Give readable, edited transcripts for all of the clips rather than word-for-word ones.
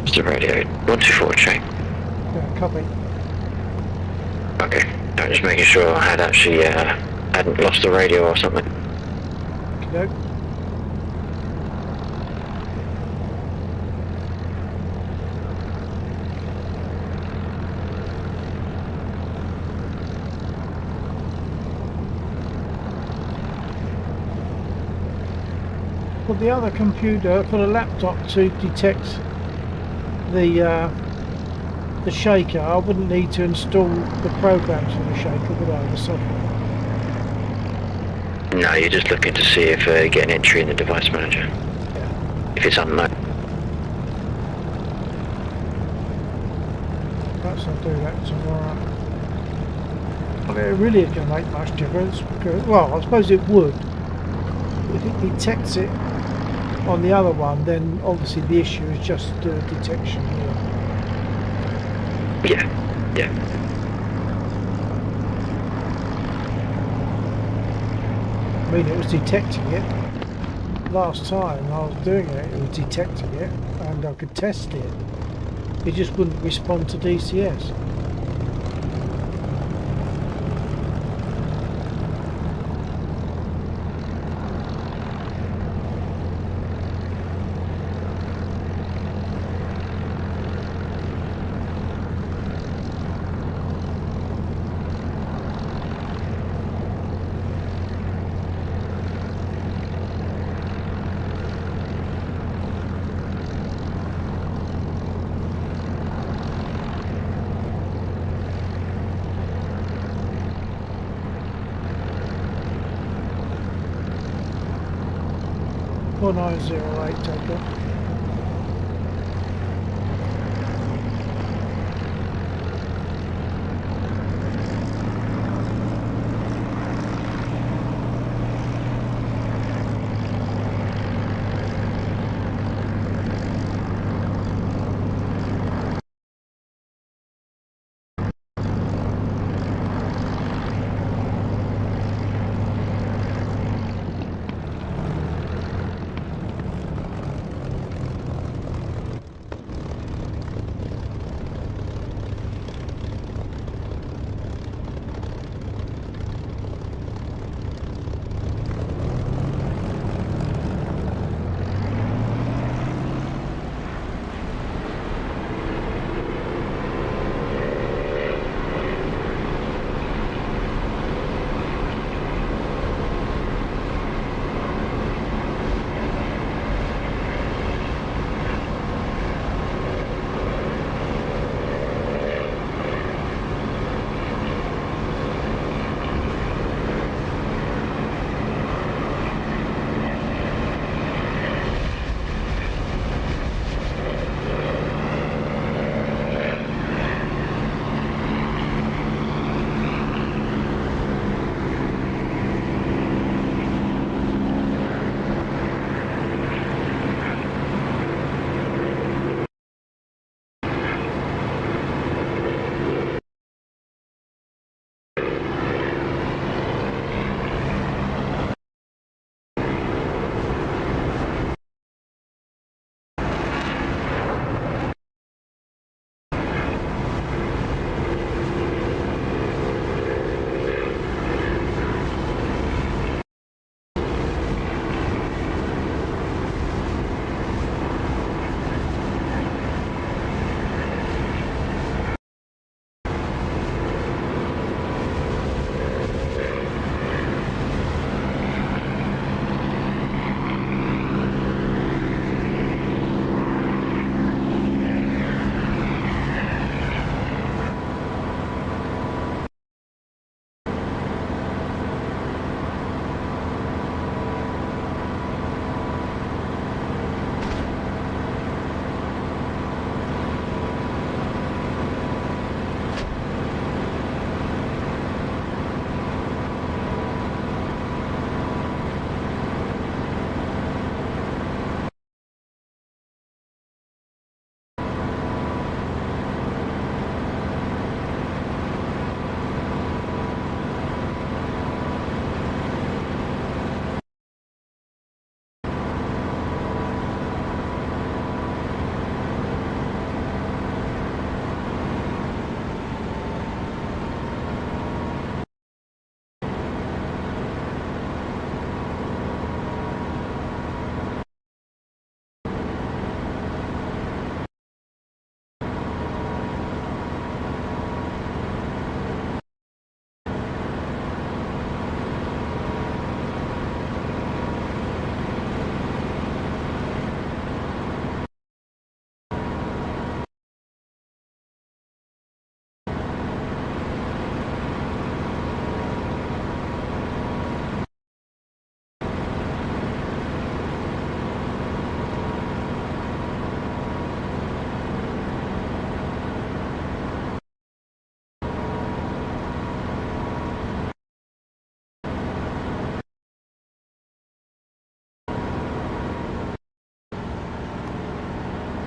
It's the radio. 124, check. Yeah, copy. Okay. I'm just making sure I had actually hadn't lost the radio or something. Okey-doke. For the other computer, for the laptop to detect the shaker, I wouldn't need to install the programs for the shaker, would I? The software. No, you're just looking to see if you get an entry in the device manager. Yeah. If it's unknown. Perhaps I'll do that tomorrow. I mean, it really is going to make much difference because, well, I suppose it would. If it detects it on the other one, then obviously the issue is just detection here. Yeah, yeah. I mean, it was detecting it. Last time I was doing it, it was detecting it and I could test it. It just wouldn't respond to DCS. Four 908 takeoff.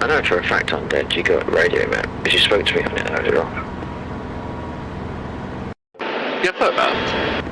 I know for a fact on dead you got a radio map, because you spoke to me on it earlier on. Yeah, I've heard that.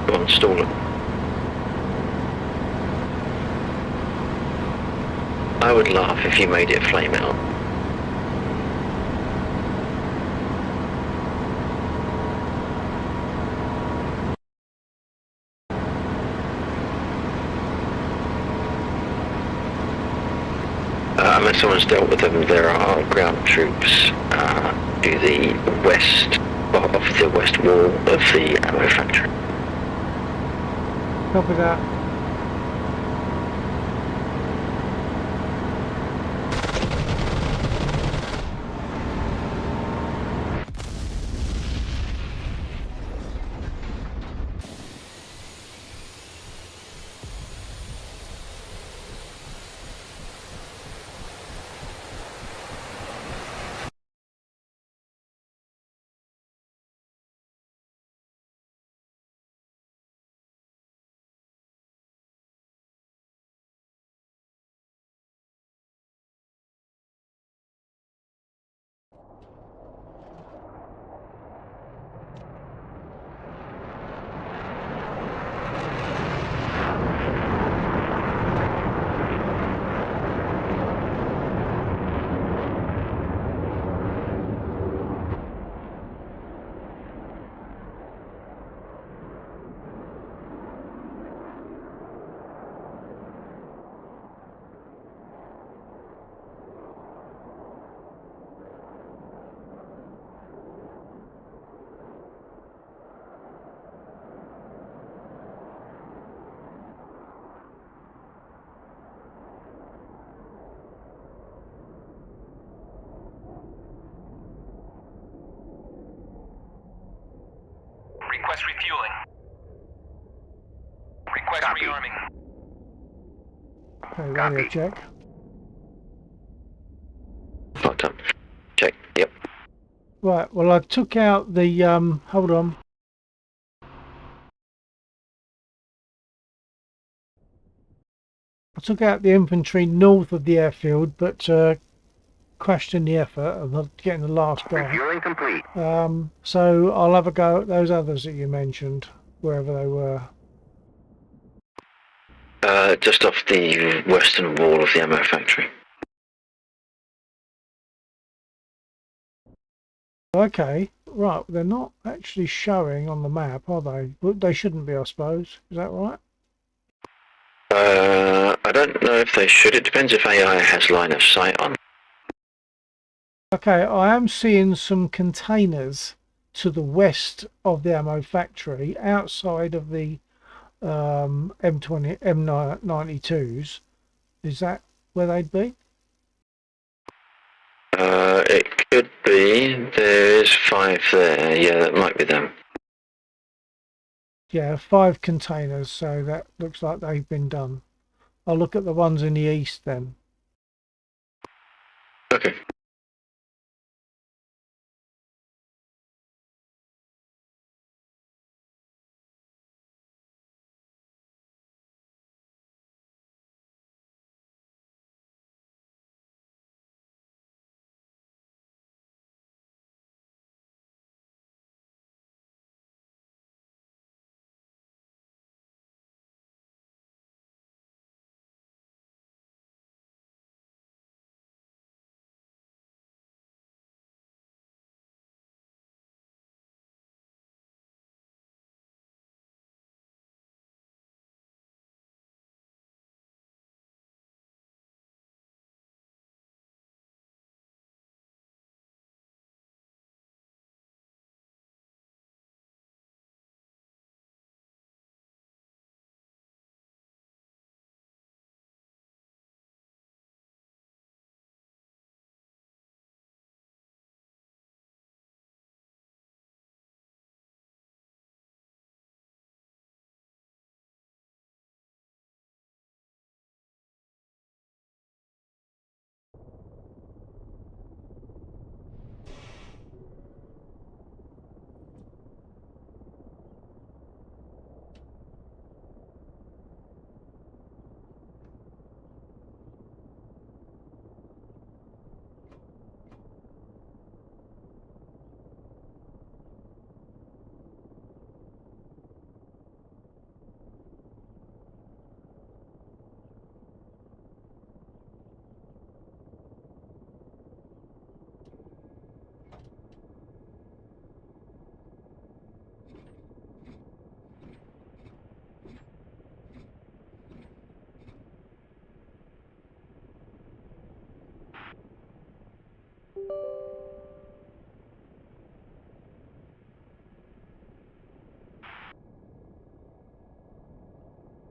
Go on, stall it. I would laugh if you made it flame out. Unless someone's dealt with them, there are ground troops to the west of the west wall of the ammo factory. Copy that. Request refueling. Request Copy. rearming. Okay, radio check. Fucked up. Check. Yep. Right, well I took out the hold on. I took out the infantry north of the airfield, but crashed in the effort of getting the last guy. Refueling complete. So I'll have a go at those others that you mentioned, wherever they were. Just off the western wall of the ammo factory. Okay, right, they're not actually showing on the map, are they? Well, they shouldn't be, I suppose. Is that right? I don't know if they should. It depends if AI has line of sight on. Okay, I am seeing some containers to the west of the ammo factory, outside of the M20, M92s. Is that where they'd be? It could be. There's 5 there. Yeah, that might be them. Yeah, 5 containers, so that looks like they've been done. I'll look at the ones in the east then. Okay.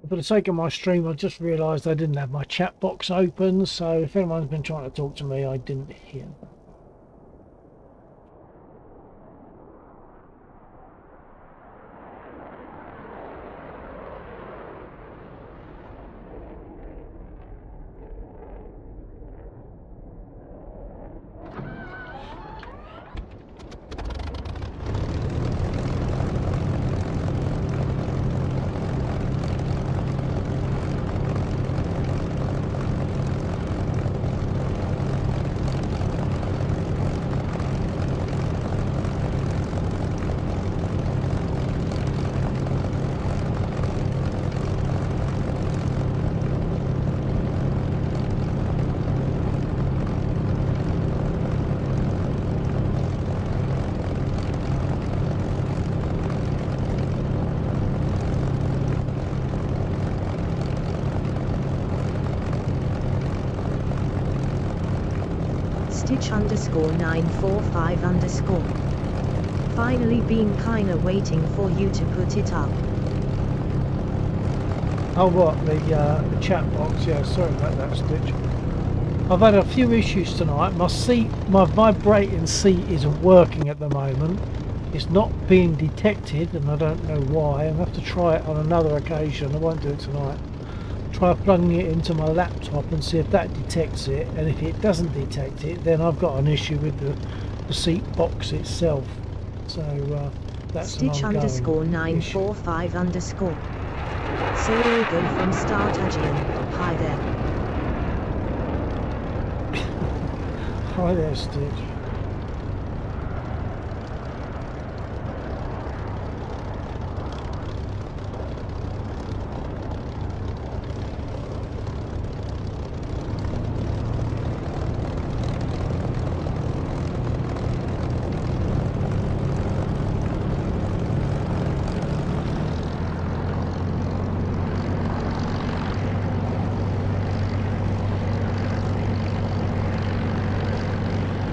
For the sake of my stream, I just realised I didn't have my chat box open, so if anyone's been trying to talk to me, I didn't hear them. Stitch_945_. Finally been kinda waiting for you to put it up. Oh, what? The chat box? Yeah, sorry about that, Stitch. I've had a few issues tonight. My vibrating seat isn't working at the moment. It's not being detected, and I don't know why. I'll have to try it on another occasion. I won't do it tonight. Try plugging it into my laptop and see if that detects it, and if it doesn't detect it, then I've got an issue with the seat box itself. So that's Stitch_945_. Serial go from Start Agian. Hi there. Hi there, Stitch.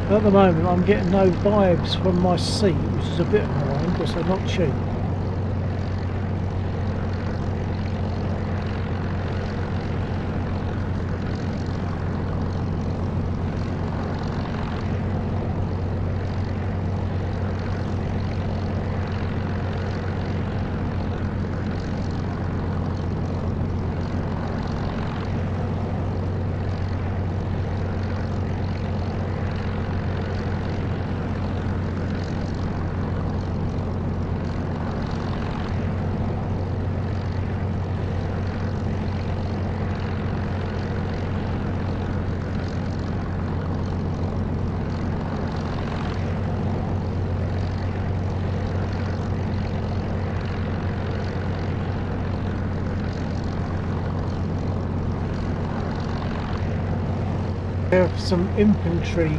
At the moment I'm getting no vibes from my seat, which is a bit annoying because they're not cheap. There are some infantry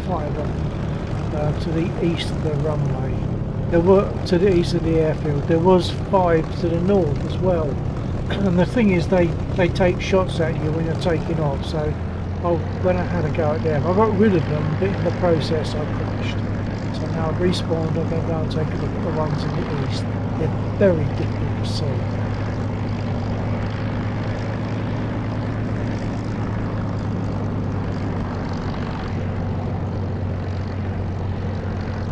fighter to the east of the runway. There were to the east of the airfield. There was 5 to the north as well. And the thing is, they take shots at you when you're taking off. So when I had a go at them, I got rid of them, but in the process I crashed. So now I've respawned. I'm going to go and take a look at the ones in the east. They're very difficult to see.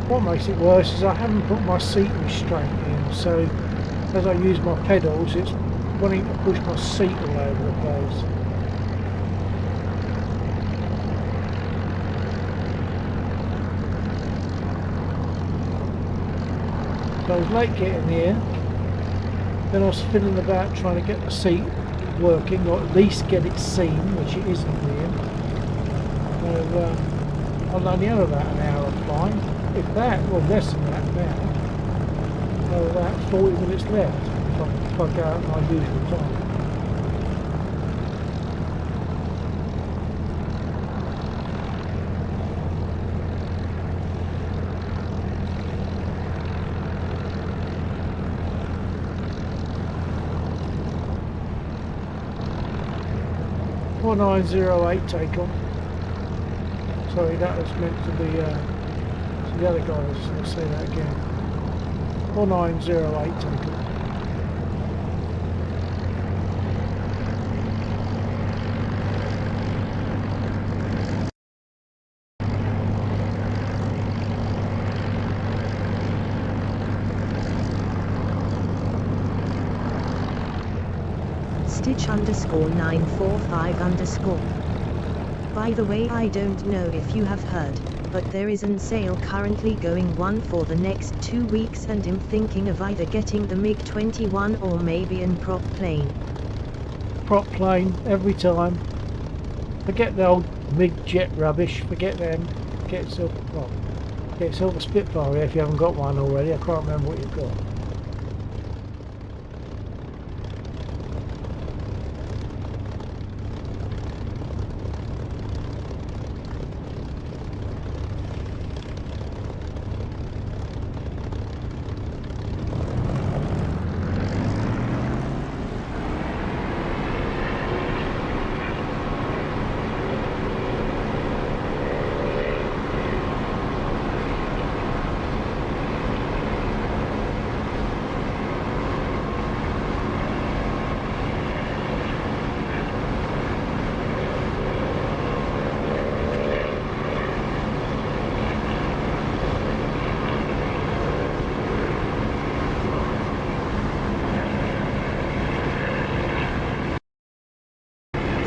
What makes it worse is I haven't put my seat restraint in, so as I use my pedals it's wanting to push my seat all over the place. So I was late getting here, then I was fiddling about trying to get the seat working, or at least get it seen, which it isn't here. So I've only had about an hour of flying. If that, well less than that now, about 40 minutes left if I go out my usual time. (4908) takeoff. Sorry, that was meant to be the other guys. Let's say that again. 4908 takeoff. Stitch underscore 945 underscore. By the way, I don't know if you have heard, but there is an sale currently going on for the next 2 weeks, and I'm thinking of either getting the MiG-21 or maybe an prop plane. Prop plane every time. Forget the old MiG jet rubbish. Forget them. Get yourself a prop. Get yourself a Spitfire if you haven't got one already. I can't remember what you've got.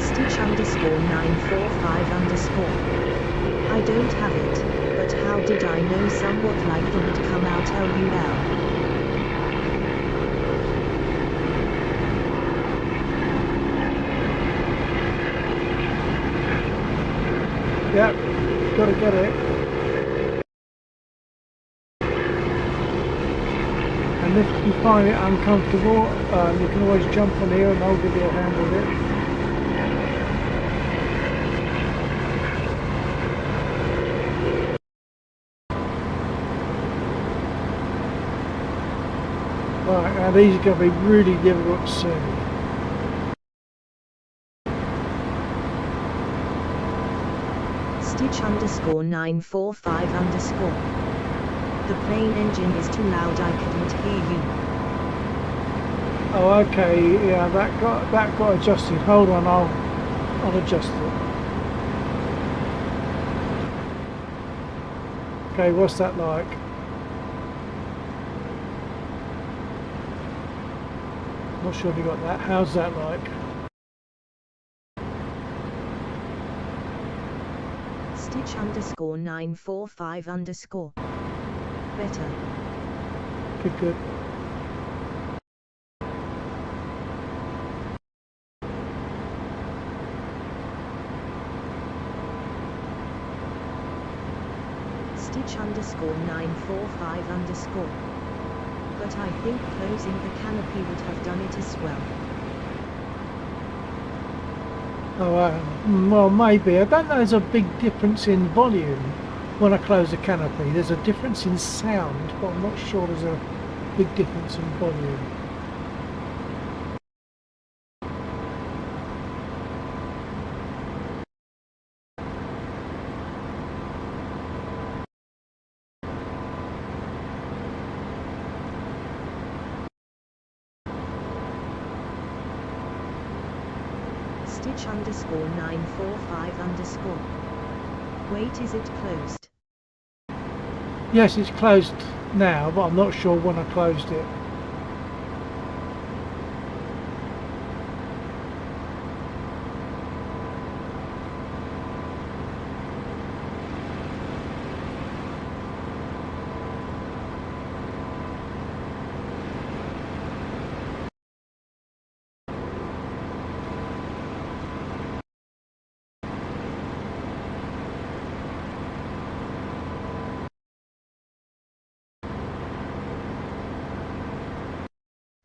Stitch underscore 945 underscore. I don't have it, but how did I know somewhat like the would come out LUL? Yep, gotta get it. And if you find it uncomfortable, you can always jump on here and I'll give you a hand with it. Right, now these are going to be really difficult to see. Stitch underscore 945 underscore. The plane engine is too loud, I couldn't hear you. Oh, okay, yeah, that got adjusted. Hold on, I'll adjust it. Okay, what's that like? Not sure if you got that. How's that like? Stitch underscore 945 underscore. Better. Good. Stitch underscore 945 underscore. But I think closing the canopy would have done it as well. Oh, well, maybe. I don't know. There's a big difference in volume when I close the canopy. There's a difference in sound, but I'm not sure there's a big difference in volume. Stitch underscore 945 underscore. Wait, is it closed? Yes, it's closed now, but I'm not sure when I closed it.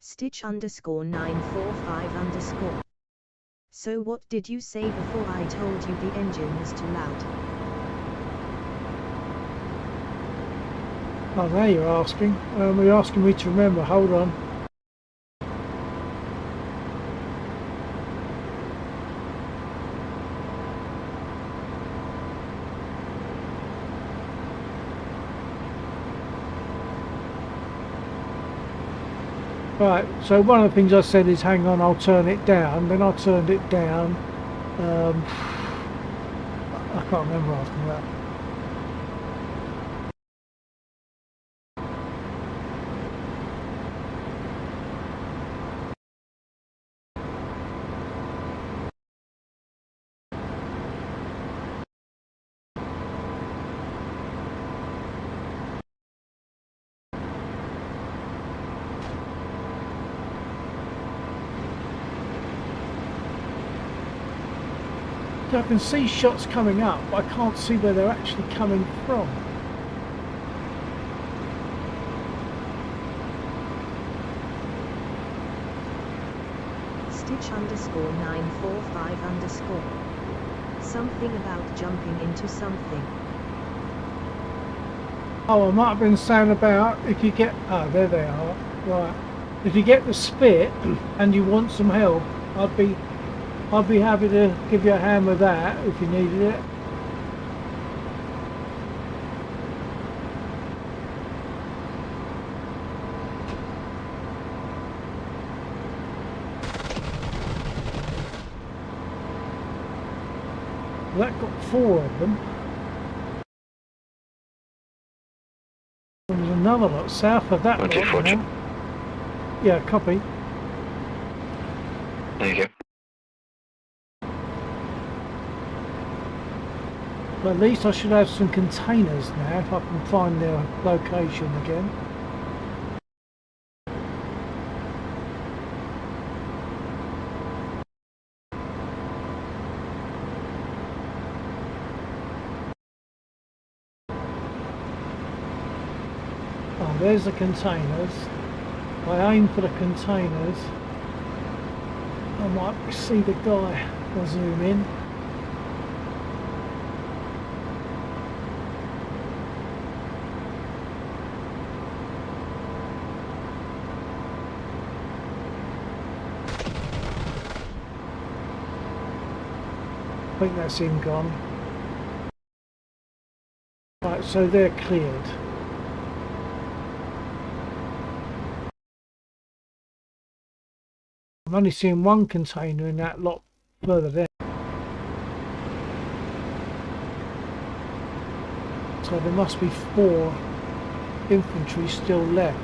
Stitch underscore 945 underscore. So what did you say before I told you the engine was too loud? Oh, now you're asking. You're asking me to remember. Hold on. Right, so one of the things I said is hang on, I'll turn it down. Then I turned it down. I can't remember after that. I can see shots coming up, but I can't see where they're actually coming from. Stitch_945_. Something about jumping into something. Oh, I might have been saying about if you get... Oh, there they are. Right. If you get the spit and you want some help, I'd be happy to give you a hand with that if you needed it. Well, that got 4 of them. There's another lot south of that lot. 124. Yeah, copy. There you go. But at least I should have some containers now if I can find their location again. Oh, there's the containers. If I aim for the containers, I might see the guy. I'll zoom in. I think that's him gone. Right, so they're cleared. I'm only seeing one container in that lot further down. So there must be 4 infantry still left.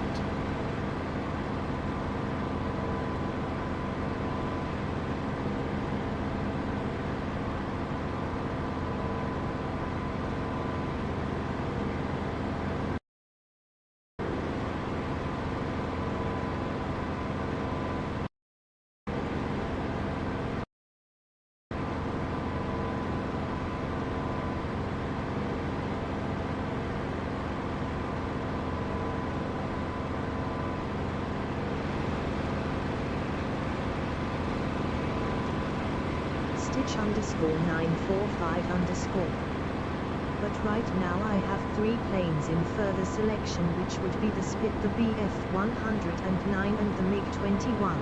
Stitch_945_. But right now I have 3 planes in further selection, which would be the Spit, the Bf-109 and the MiG-21.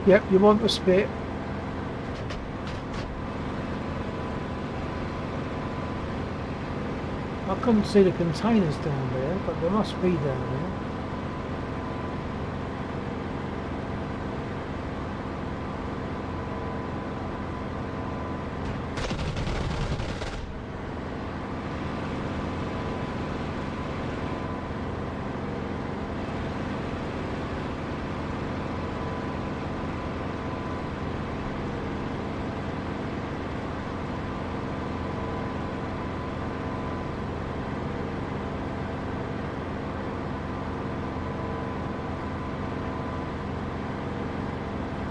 Yep, you want the spit. I couldn't see the containers down there, but there must be down there.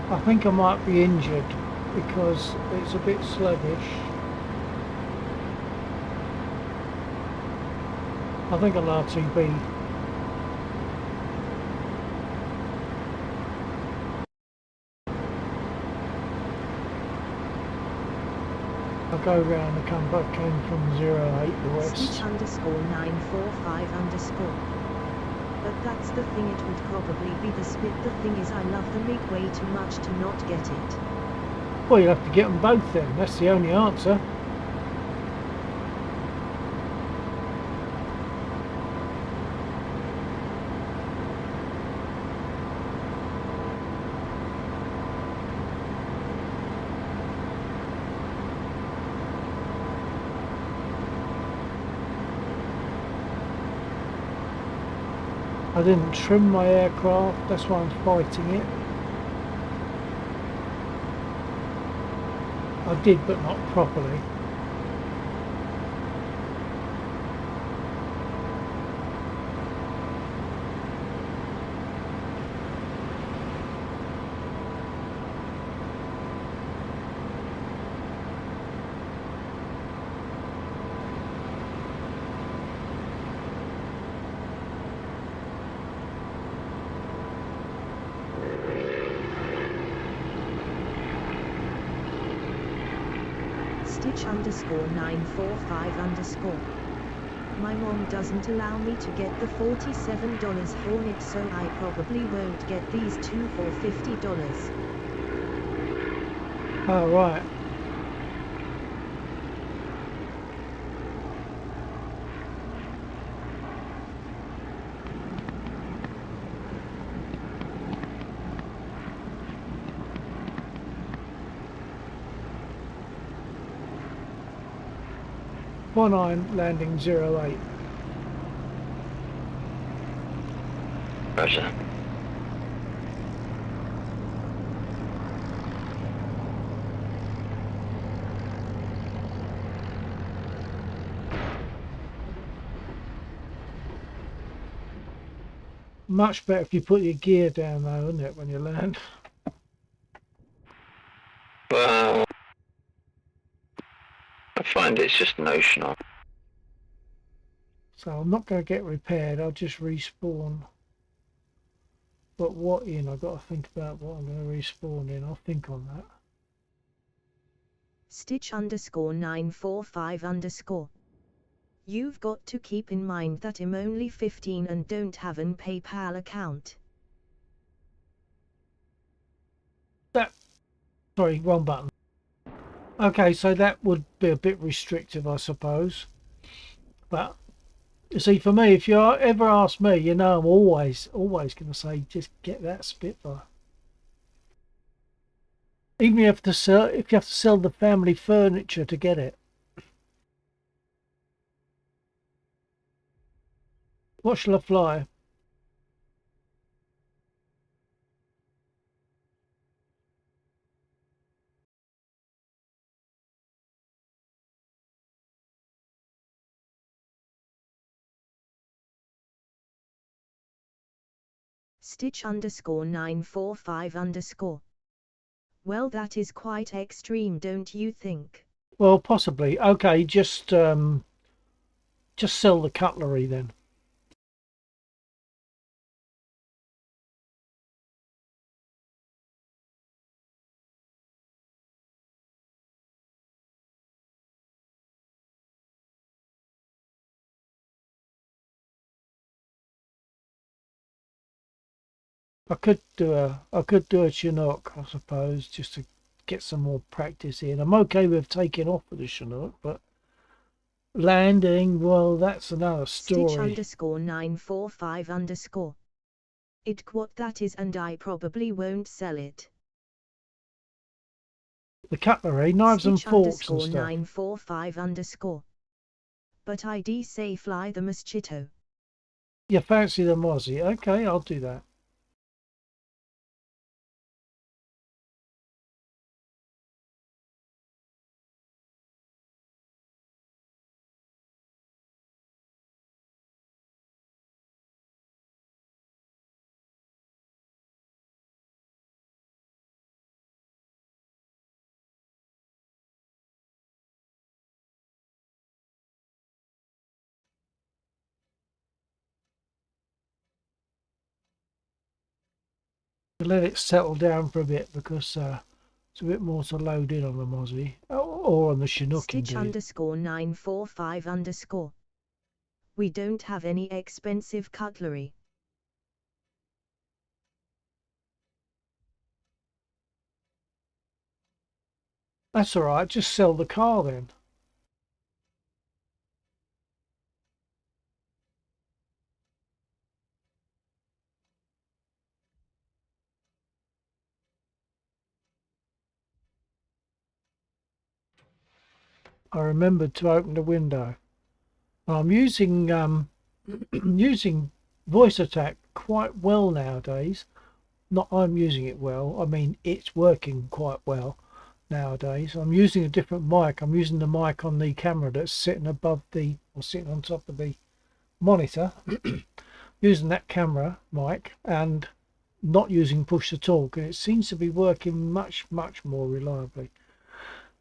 I think I might be injured because it's a bit sluggish. I think I'll RTB. I'll go round and come back in from 08 the west. Stitch_945_. But that's the thing, it would probably be the Spit. The thing is, I love the MiG way too much to not get it. Well, you'll have to get them both then, that's the only answer. I didn't trim my aircraft, that's why I'm fighting it. I did, but not properly. Stitch underscore 945 underscore. My mom doesn't allow me to get the $47 Hornet, so I probably won't get these two for $50. Oh, right. .9 landing 08. Roger. Much better if you put your gear down though, isn't it, when you land? Well, I find it's just notional. So I'm not going to get repaired, I'll just respawn. But what in? I've got to think about what I'm going to respawn in. I'll think on that. Stitch underscore 945 underscore. You've got to keep in mind that I'm only 15 and don't have an PayPal account. Sorry, wrong button. Okay, so that would be a bit restrictive, I suppose. But you see, for me, if you ever ask me, you know, I'm always going to say, just get that Spitfire. Even if you have to sell the family furniture to get it. What shall I fly? Stitch underscore 945 underscore. Well, that is quite extreme, don't you think? Well, possibly. Okay, just sell the cutlery then. I could do a Chinook, I suppose, just to get some more practice in. I'm okay with taking off with the Chinook, but landing, well, that's another story. Stitch underscore 945 underscore. It what that is, and I probably won't sell it. The cutlery, knives and Stitch forks and underscore stuff. 945 underscore. But I say fly the Mosquito. You fancy the Mozzie? Okay, I'll do that. Let it settle down for a bit because it's a bit more to load in on the Mozzie or on the Chinook Stitch indeed. underscore 945 underscore. We don't have any expensive cutlery. That's all right. Just sell the car then. I remembered to open the window. I'm using using voice attack quite well nowadays. Not I'm using it well. I mean it's working quite well nowadays. I'm using a different mic. I'm using the mic on the camera that's sitting above the or sitting on top of the monitor. Using that camera mic and not using push to talk, and it seems to be working much more reliably.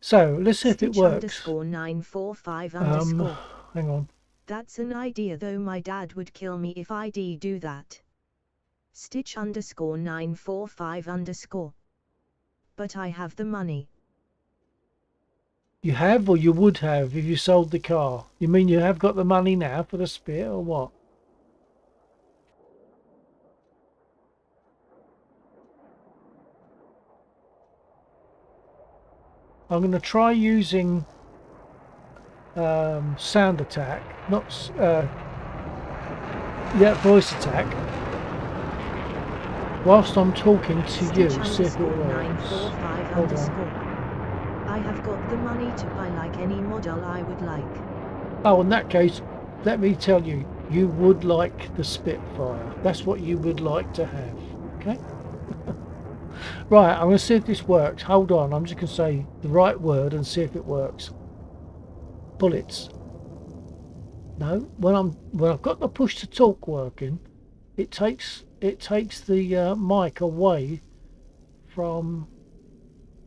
So let's see if it Stitch works. underscore 945 underscore. Hang on. That's an idea, though my dad would kill me if I do that. Stitch underscore 945 underscore. But I have the money. You have, or you would have if you sold the car? You mean you have got the money now for the Spit, or what? I'm going to try using sound attack, not voice attack, whilst I'm talking to you. See if it works. Hold on. I have got the money to buy like any model I would like. Oh, in that case, let me tell you, you would like the Spitfire. That's what you would like to have. Okay? Right, I'm going to see if this works. Hold on, I'm just going to say the right word and see if it works. Bullets. No, when I've got the push to talk working, it takes the mic away from.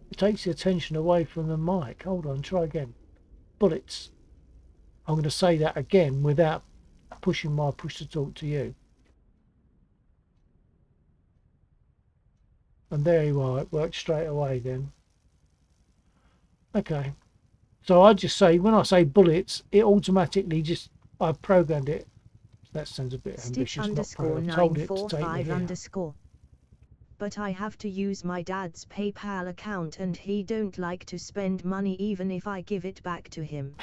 It takes the attention away from the mic. Hold on, try again. Bullets. I'm going to say that again without pushing my push to talk to you. And there you are, it worked straight away then. Okay. So I just say, when I say bullets, it automatically just, I've programmed it. That sounds a bit Stitch ambitious. I've told it to take me here. _ But I have to use my dad's PayPal account and he don't like to spend money even if I give it back to him.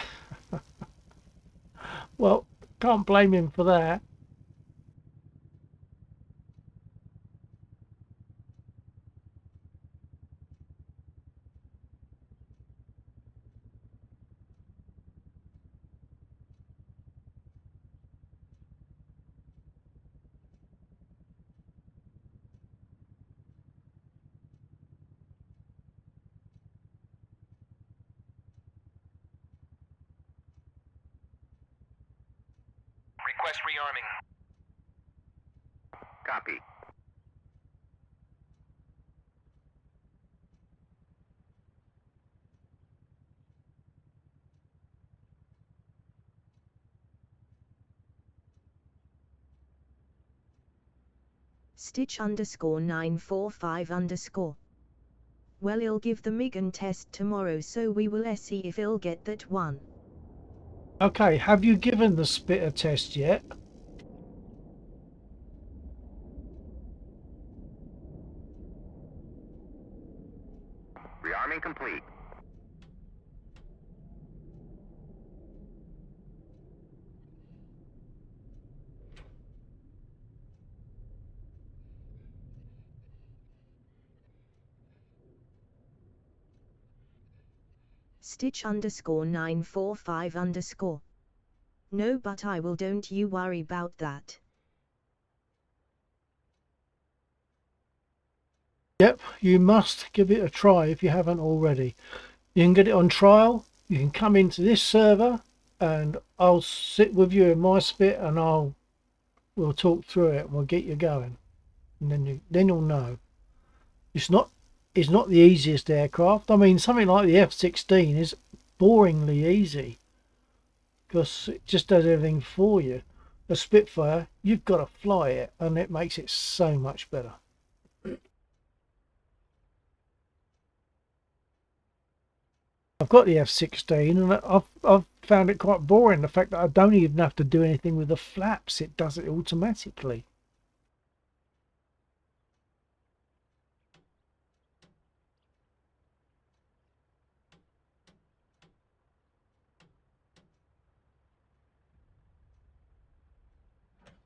Well, can't blame him for that. Request rearming. Copy. Stitch _945 _. Well, I'll give the Megan test tomorrow, so we will see if I'll get that one. Okay, have you given the Spit a test yet? Rearming complete. Stitch _945 _. No, but I will, don't you worry about that. Yep, you must give it a try if you haven't already. You can get it on trial. You can come into this server and I'll sit with you in my Spit and we'll talk through it and we'll get you going. And then you'll know. It's not the easiest aircraft. I mean, something like the F-16 is boringly easy because it just does everything for you. A Spitfire, you've got to fly it and it makes it so much better. I've got the F-16 and I've found it quite boring, the fact that I don't even have to do anything with the flaps. It does it automatically.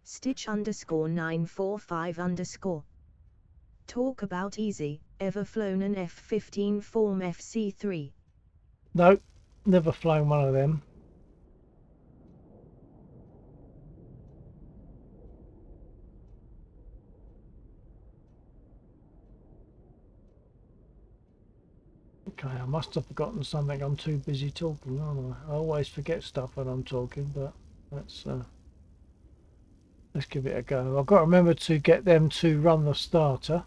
Stitch _945 _. Talk about easy. Ever flown an F-15 Form FC3? No, never flown one of them. Okay, I must have forgotten something. I'm too busy talking, aren't I? I always forget stuff when I'm talking, but let's give it a go. I've got to remember to get them to run the starter,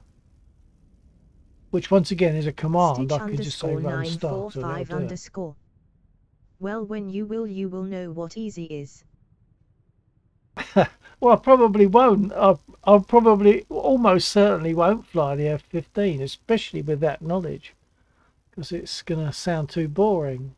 which once again is a command. Stitch I could just say run starter. _945 _. Well, when you will know what easy is. Well, I probably won't. I probably, almost certainly won't fly the F-15, especially with that knowledge, because it's going to sound too boring.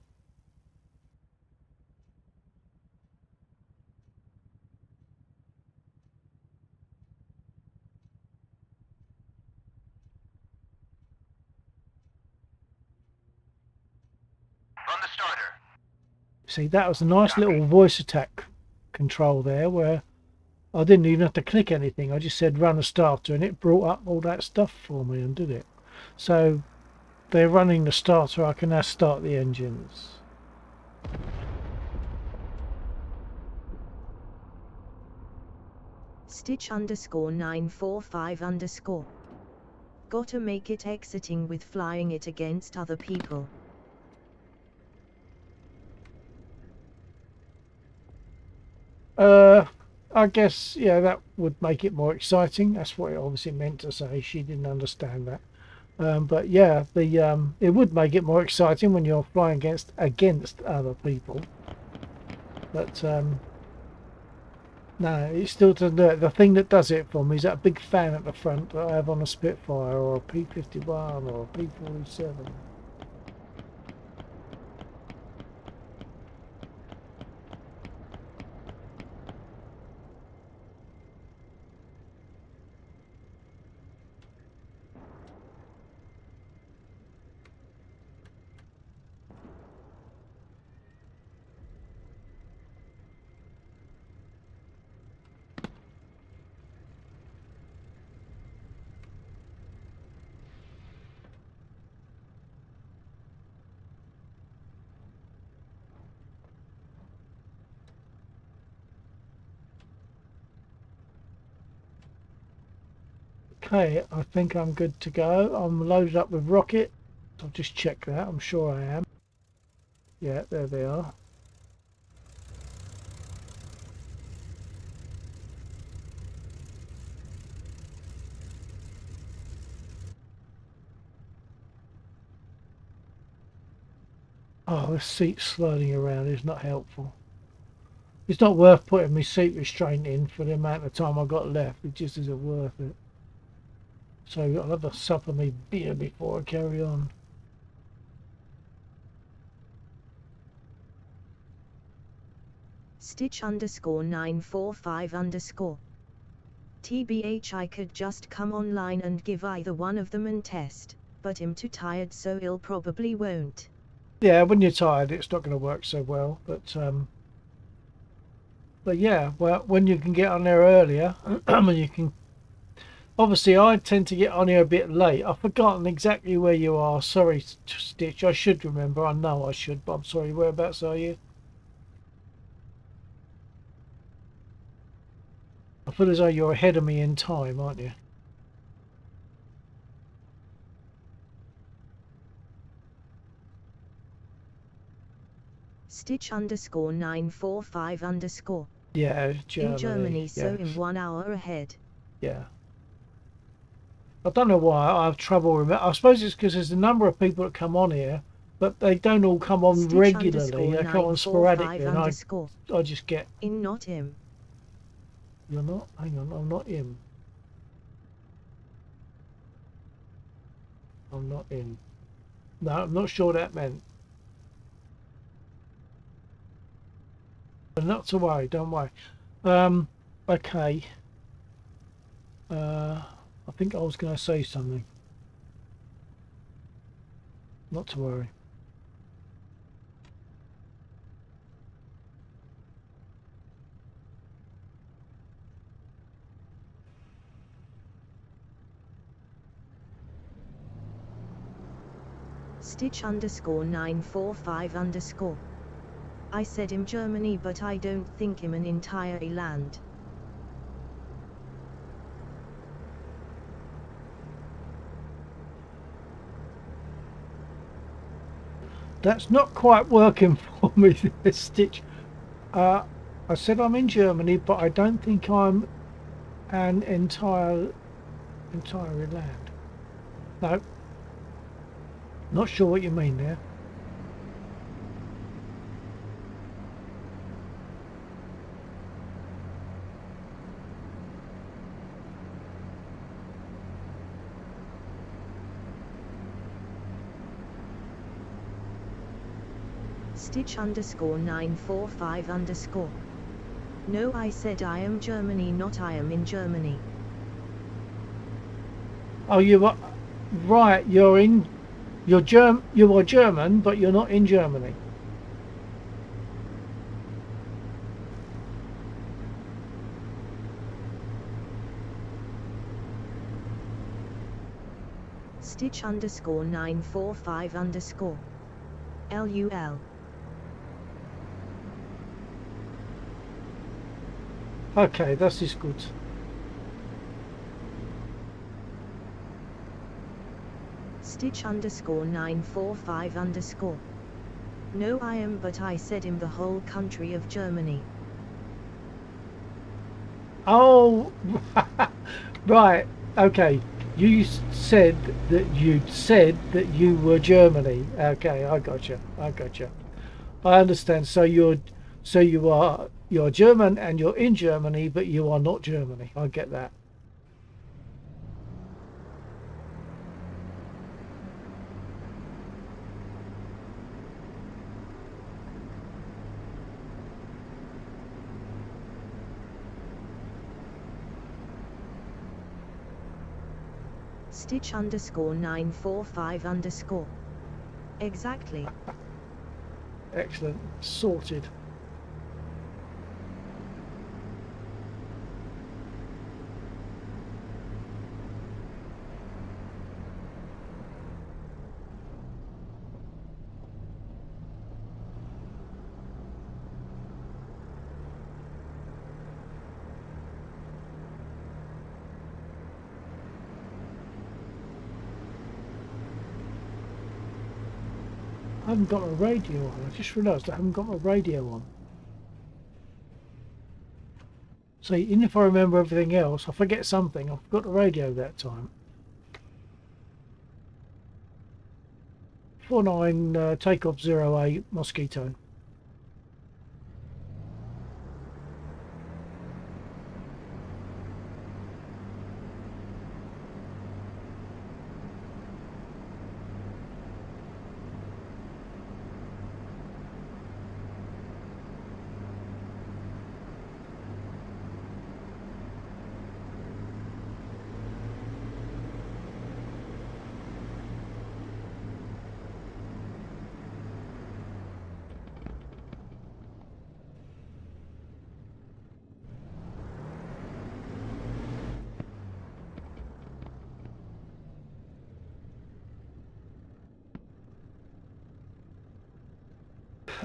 See, that was a nice little voice attack control there where I didn't even have to click anything. I just said run a starter and it brought up all that stuff for me and did it. So they're running the starter. I can now start the engines. Stitch underscore 945 underscore. Gotta make it exiting with flying it against other people. I guess, yeah, that would make it more exciting. That's what it obviously meant to say. She didn't understand that. But yeah, it would make it more exciting when you're flying against other people. But no, it still doesn't do it. The thing that does it for me is that big fan at the front that I have on a Spitfire or a P-51 or a P-47. Okay, I think I'm good to go. I'm loaded up with rocket. I'll just check that. I'm sure I am. Yeah, there they are. Oh, the seat sliding around is not helpful. It's not worth putting my seat restraint in for the amount of time I've got left. It just isn't worth it. So I'll have a sup of my beer before I carry on. Stitch underscore 945 underscore. TBH, I could just come online and give either one of them and test, but I'm too tired, so it probably won't. Yeah, when you're tired it's not going to work so well, but yeah, well, when you can get on there earlier, and you can. Obviously, I tend to get on here a bit late. I've forgotten exactly where you are. Sorry, Stitch. I should remember. I know I should, but I'm sorry. Whereabouts are you? I feel as though you're ahead of me in time, aren't you? Stitch underscore 945 underscore. Yeah, Germany. In Germany, so yes. in 1 hour ahead. Yeah. I don't know why I have trouble remember. I suppose it's because there's a number of people that come on here, but they don't all come on Stitch regularly. They come on sporadically, and I just get. In not him. You're not. Hang on, I'm not in. I'm not in. No, I'm not sure that meant. But not to worry. Don't worry. Okay. I think I was going to say something. Not to worry. Stitch underscore 945 underscore. I said him Germany, but I don't think him an entire land. That's not quite working for me, this Stitch. I said I'm in Germany, but I don't think I'm an entire land. No. Not sure what you mean there. Stitch underscore 945 underscore. No, I said I am Germany, not I am in Germany. Oh, you are right. You are German, but you're not in Germany. Stitch underscore 945 underscore. LUL. Okay, das ist gut. Stitch underscore 945 underscore. No, I am, but I said in the whole country of Germany. Oh, right. Okay. You said that you were Germany. Okay, I got you. I understand. So you're German and you're in Germany, but you are not Germany. I get that. Stitch underscore 945 underscore. Exactly. Excellent. Sorted. I haven't got my radio on. I just realised I haven't got my radio on. So even if I remember everything else, I forget something. I forgot the radio that time. 49 takeoff 08 Mosquito.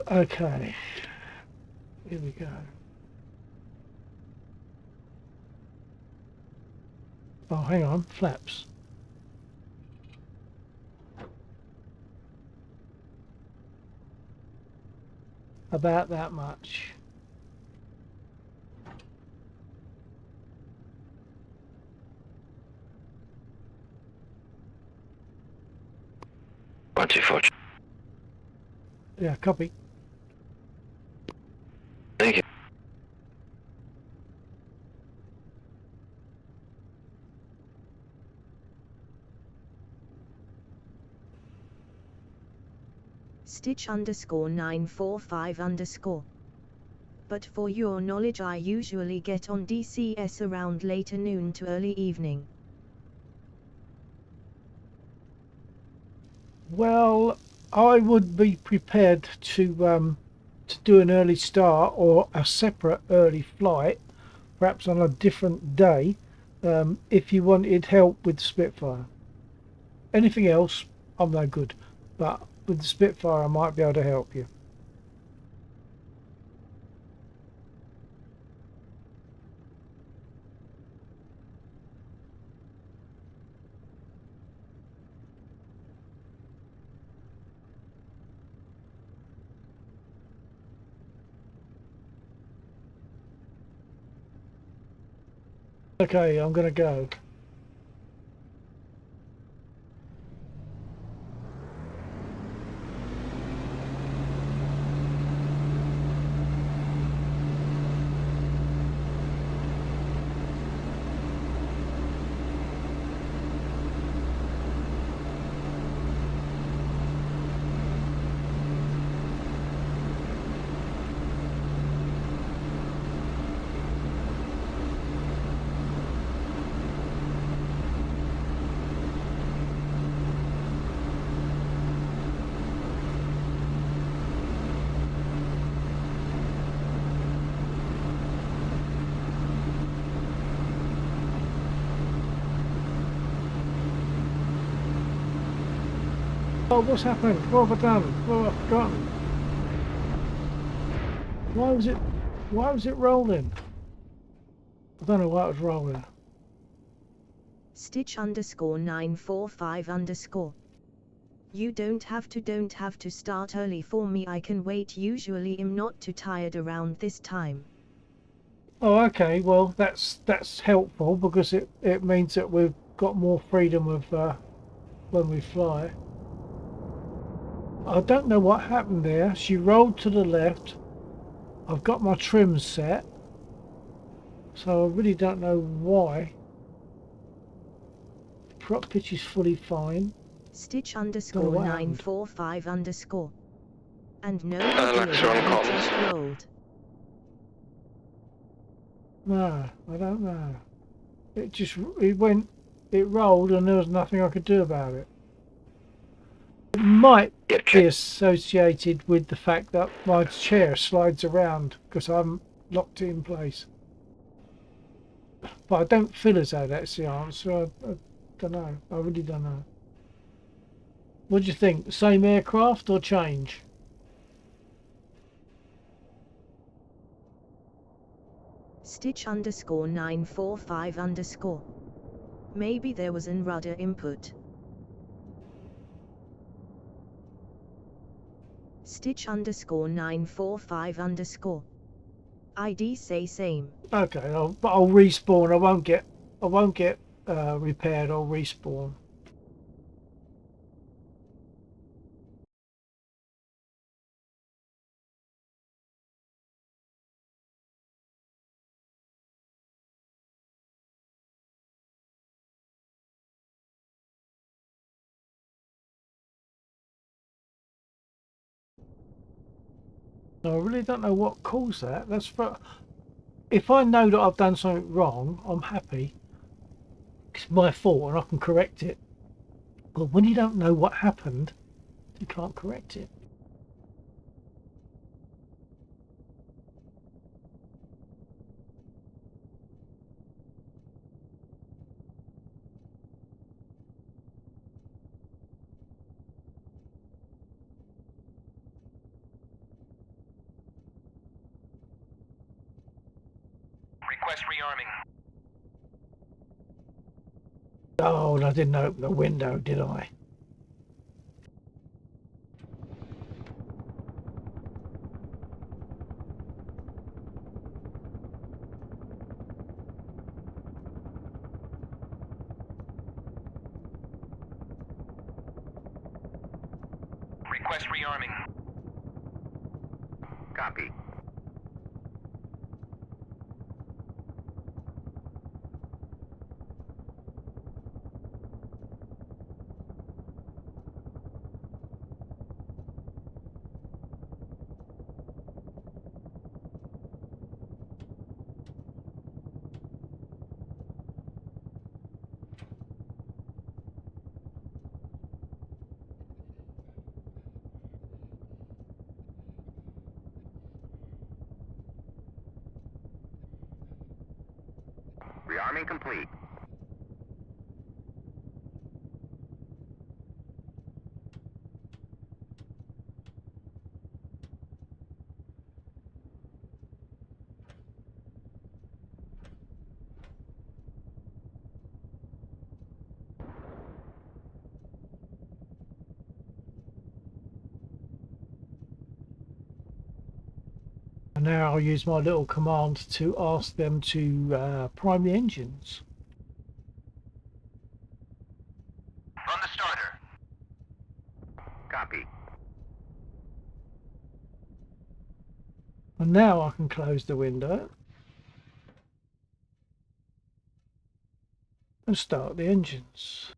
Okay, here we go. Oh, hang on, flaps. About that much. One, two, four. Yeah, copy. Thank you. Stitch underscore 945 underscore. But for your knowledge, I usually get on DCS around later noon to early evening. Well, I would be prepared to do an early start or a separate early flight, perhaps on a different day, if you wanted help with the Spitfire. Anything else, I'm no good, but with the Spitfire I might be able to help you. Okay, I'm gonna go. Oh, what's happened? What have I done? What have I forgotten? Why was it rolling? I don't know why it was rolling. Stitch underscore 945 underscore. You don't have to start early for me, I can wait, usually I'm not too tired around this time. Oh, okay, well that's helpful because it means that we've got more freedom of when we fly. I don't know what happened there. She rolled to the left. I've got my trim set, so I really don't know why. The prop pitch is fully fine. Stitch underscore 945 underscore. And no idea that's wrong why you comms. just rolled. No, I don't know. It rolled and there was nothing I could do about it. It might Yeah, be check. associated with the fact that my chair slides around because I'm locked in place. But I don't feel as though that's the answer. I don't know. I really don't know. What do you think? Same aircraft or change? Stitch underscore 945 underscore. Maybe there was an rudder input. Stitch underscore 945 underscore. ID say same. Okay, but I'll respawn. I won't get repaired. I'll respawn. I really don't know what caused that. If I know that I've done something wrong, I'm happy. It's my fault and I can correct it. But when you don't know what happened, you can't correct it. Request rearming. Oh, and I didn't open the window, did I? Request rearming. Copy. Rearming complete. And now I'll use my little command to ask them to prime the engines. On the starter. Copy. And now I can close the window and start the engines.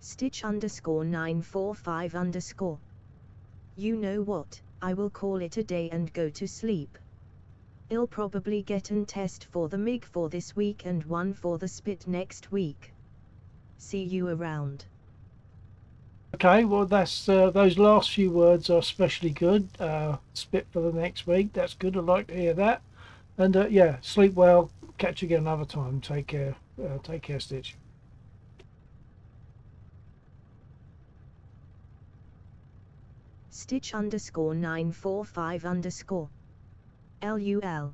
Stitch_945_. You know what, I will call it a day and go to sleep. I'll probably get an test for the MiG for this week and one for the Spit next week. See you around. Okay, well that's those last few words are especially good. Spit for the next week. That's good. I'd like to hear that. And yeah, sleep well. Catch you again another time. Take care. Take care, Stitch. Stitch_945_. LUL.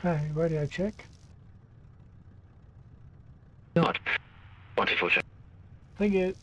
Hey, radio check. Not. Wonderful. Thank you.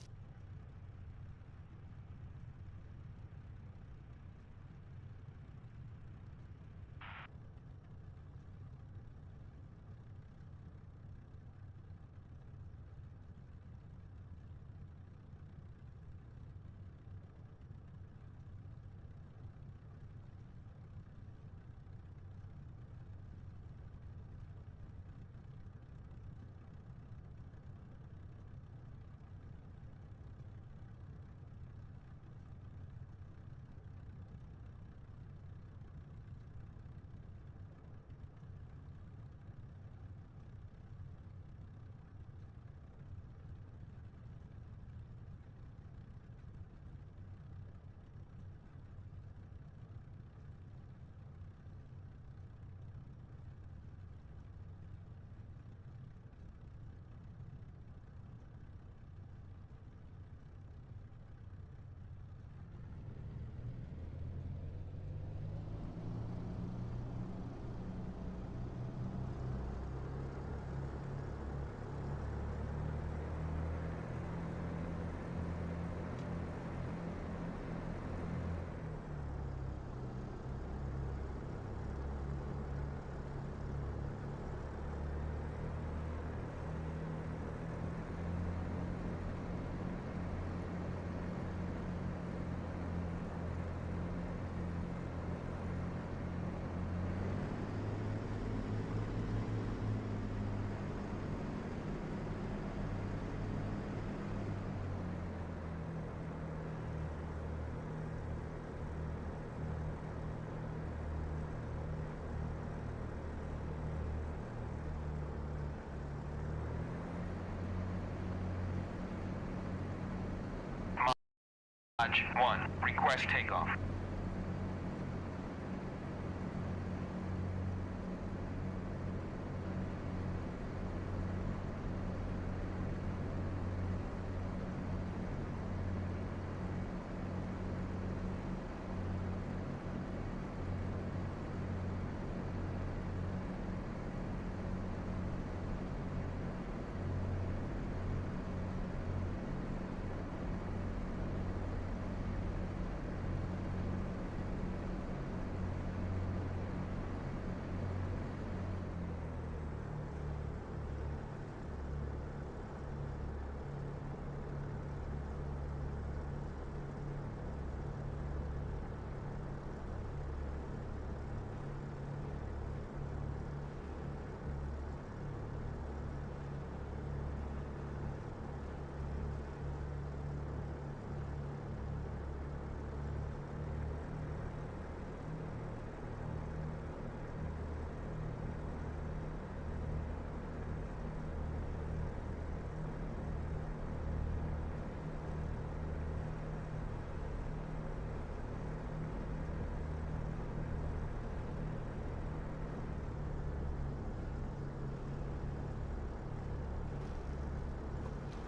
Lodge 1, request takeoff.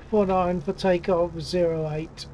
49 for takeoff, 08.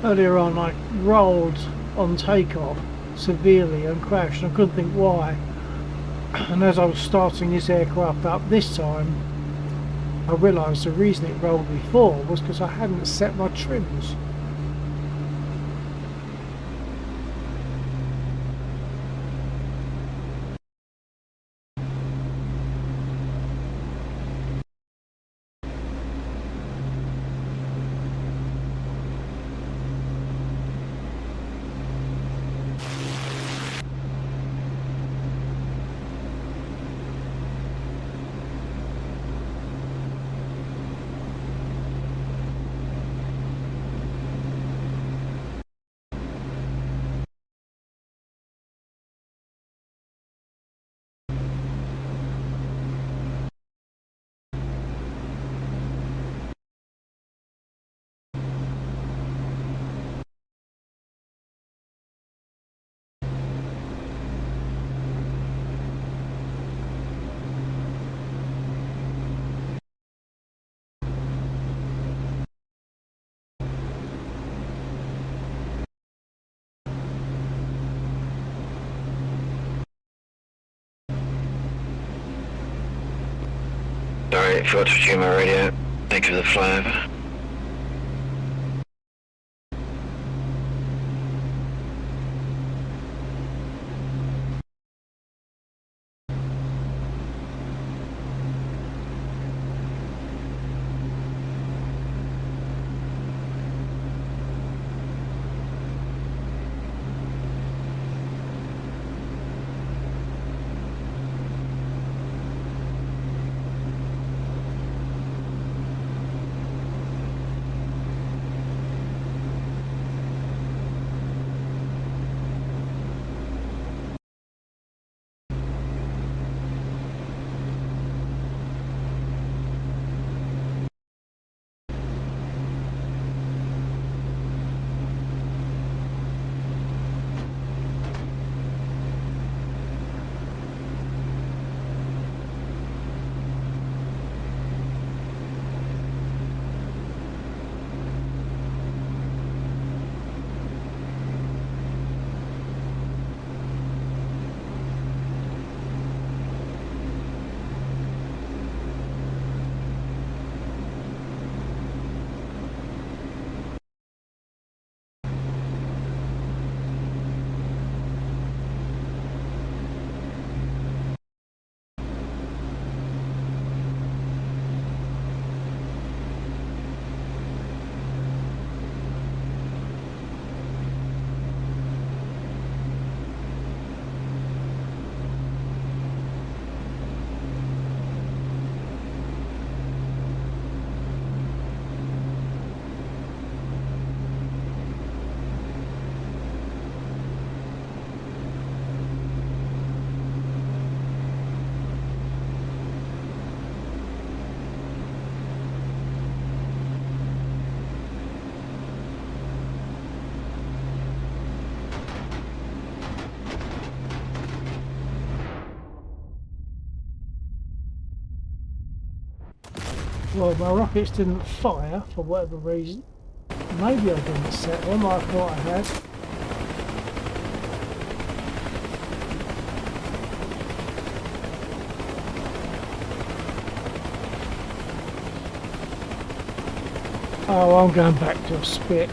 Earlier on I rolled on takeoff severely and crashed, and I couldn't think why. And as I was starting this aircraft up this time, I realised the reason it rolled before was because I hadn't set my trims. Sorry, forgot to tune my radio. Thank you for the flyover. Well, my rockets didn't fire for whatever reason. Maybe I didn't set them, I thought I had. Oh, I'm going back to a spit.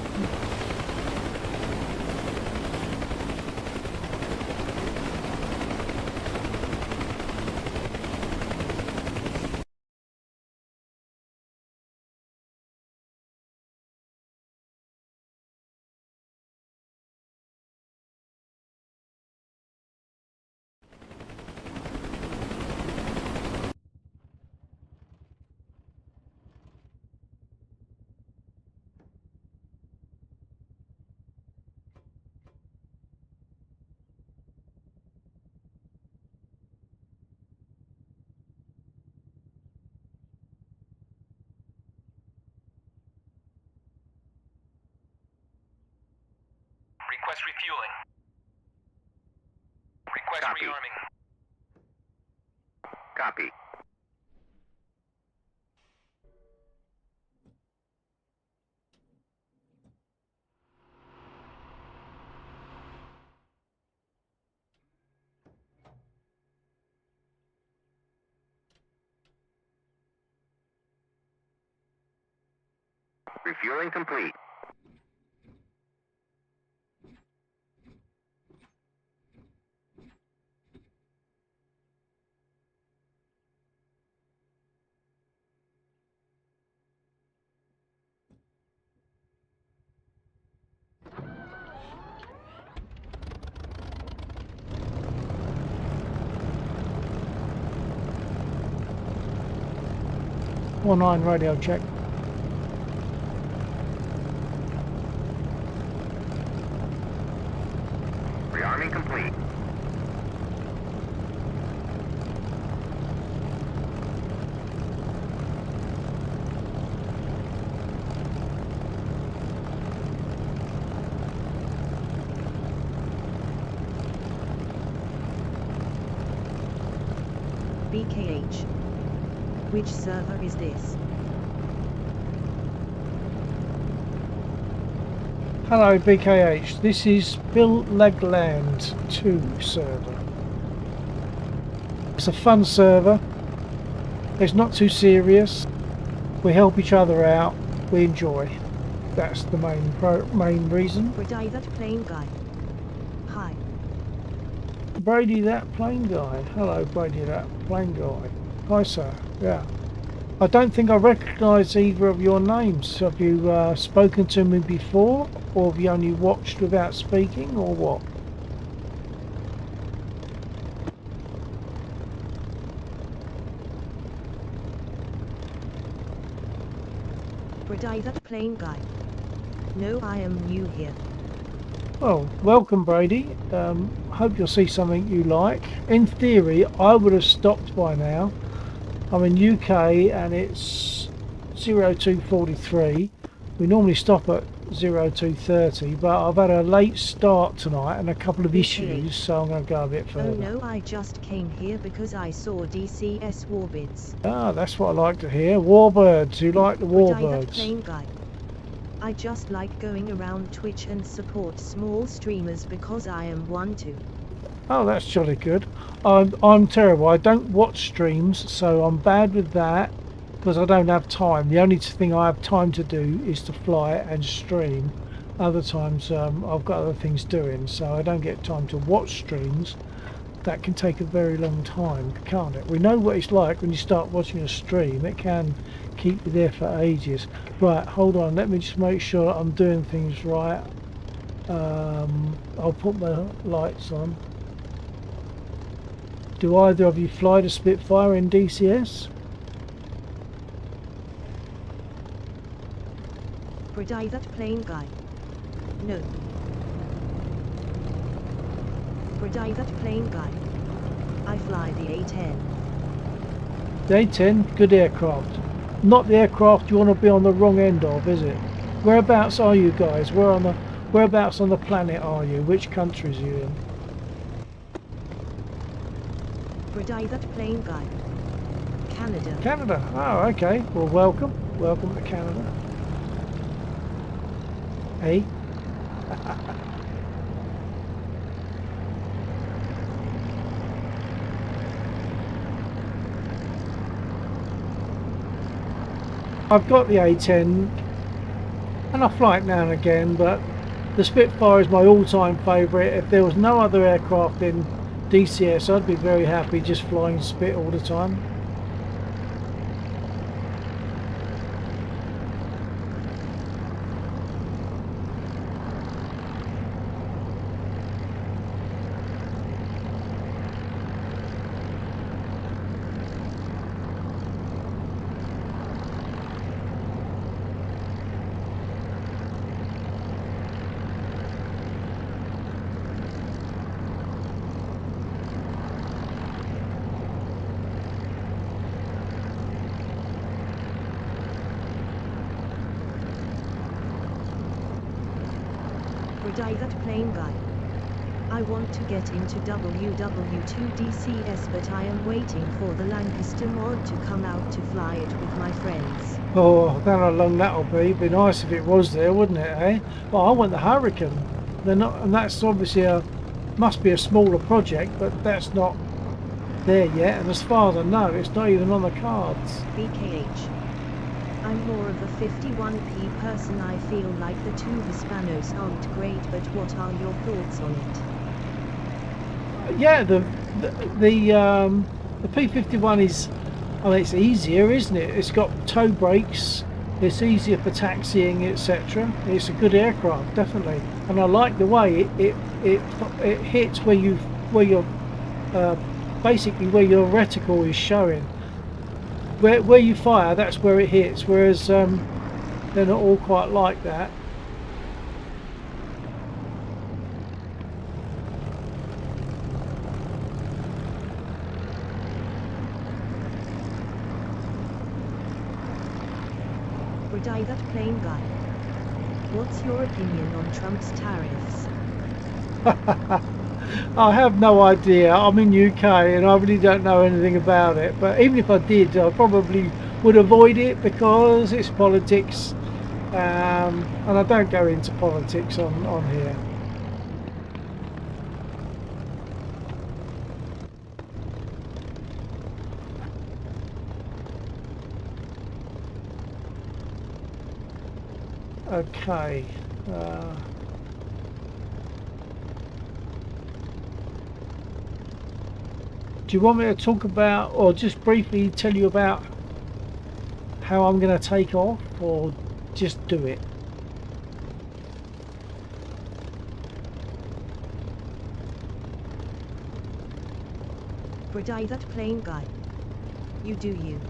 Request refueling. Request Copy. rearming. Copy. Refueling complete. Online radio check. Rearming complete. BKH. Which server is this? Hello BKH, this is Bill Legland 2 server. It's a fun server, it's not too serious, we help each other out, we enjoy. That's the main reason. Brady that plane guy. Hi. Brady that plane guy. Hello Brady that plane guy. Hi sir, yeah. I don't think I recognise either of your names. Have you spoken to me before, or have you only watched without speaking, or what? Brady that plane guy. No, I am new here. Well, welcome Brady. Hope you'll see something you like. In theory, I would have stopped by now. I'm in UK and it's 02:43. We normally stop at 02:30, but I've had a late start tonight and a couple of issues, so I'm going to go a bit further. Oh no, I just came here because I saw DCS Warbids. Ah, that's what I like to hear. Warbirds, you like the Brady that warbirds? plane guy. I just like going around Twitch and support small streamers because I am one too. Oh, that's jolly good. I'm terrible. I don't watch streams, so I'm bad with that because I don't have time. The only thing I have time to do is to fly and stream. Other times I've got other things doing, so I don't get time to watch streams. That can take a very long time, can't it? We know what it's like when you start watching a stream. It can keep you there for ages. Right, hold on. Let me just make sure I'm doing things right. I'll put my lights on. Do either of you fly the Spitfire in DCS? Brady that plane guy. No. Brady that plane guy. I fly the A-10. The A-10, good aircraft. Not the aircraft you want to be on the wrong end of, is it? Whereabouts are you guys? Whereabouts on the planet are you? Which countries are you in? Brady that plane guy. Canada. Canada. Oh, okay. Well, welcome. Welcome to Canada. Hey. I've got the A10 and I fly it now and again, but the Spitfire is my all-time favourite. If there was no other aircraft in DCS, I'd be very happy just flying Spit all the time. Die that plane guy. I want to get into WW2 DCS, but I am waiting for the Lancaster mod to come out to fly it with my friends. Oh, I don't know how long that'll be. It'd be nice if it was there, wouldn't it, eh? Well, I want the Hurricane. They're not, and that's obviously must be a smaller project, but that's not there yet. And as far as I know, it's not even on the cards. BKH. I'm more of a 51p person. I feel like the two Hispanos aren't great, but what are your thoughts on it? Yeah, the P51 is, I mean, it's easier, isn't it? It's got tow brakes, it's easier for taxiing, etc. It's a good aircraft, definitely, and I like the way it hits where you're basically where your reticle is showing. Where you fire, that's where it hits, whereas they're not all quite like that. Die that plane guy. What's your opinion on Trump's tariffs? I have no idea. I'm in UK and I really don't know anything about it, but even if I did, I probably would avoid it because it's politics, and I don't go into politics on here. Okay. Do you want me to talk about, or just briefly tell you about how I'm going to take off, or just do it? Die that plane guy. You do you.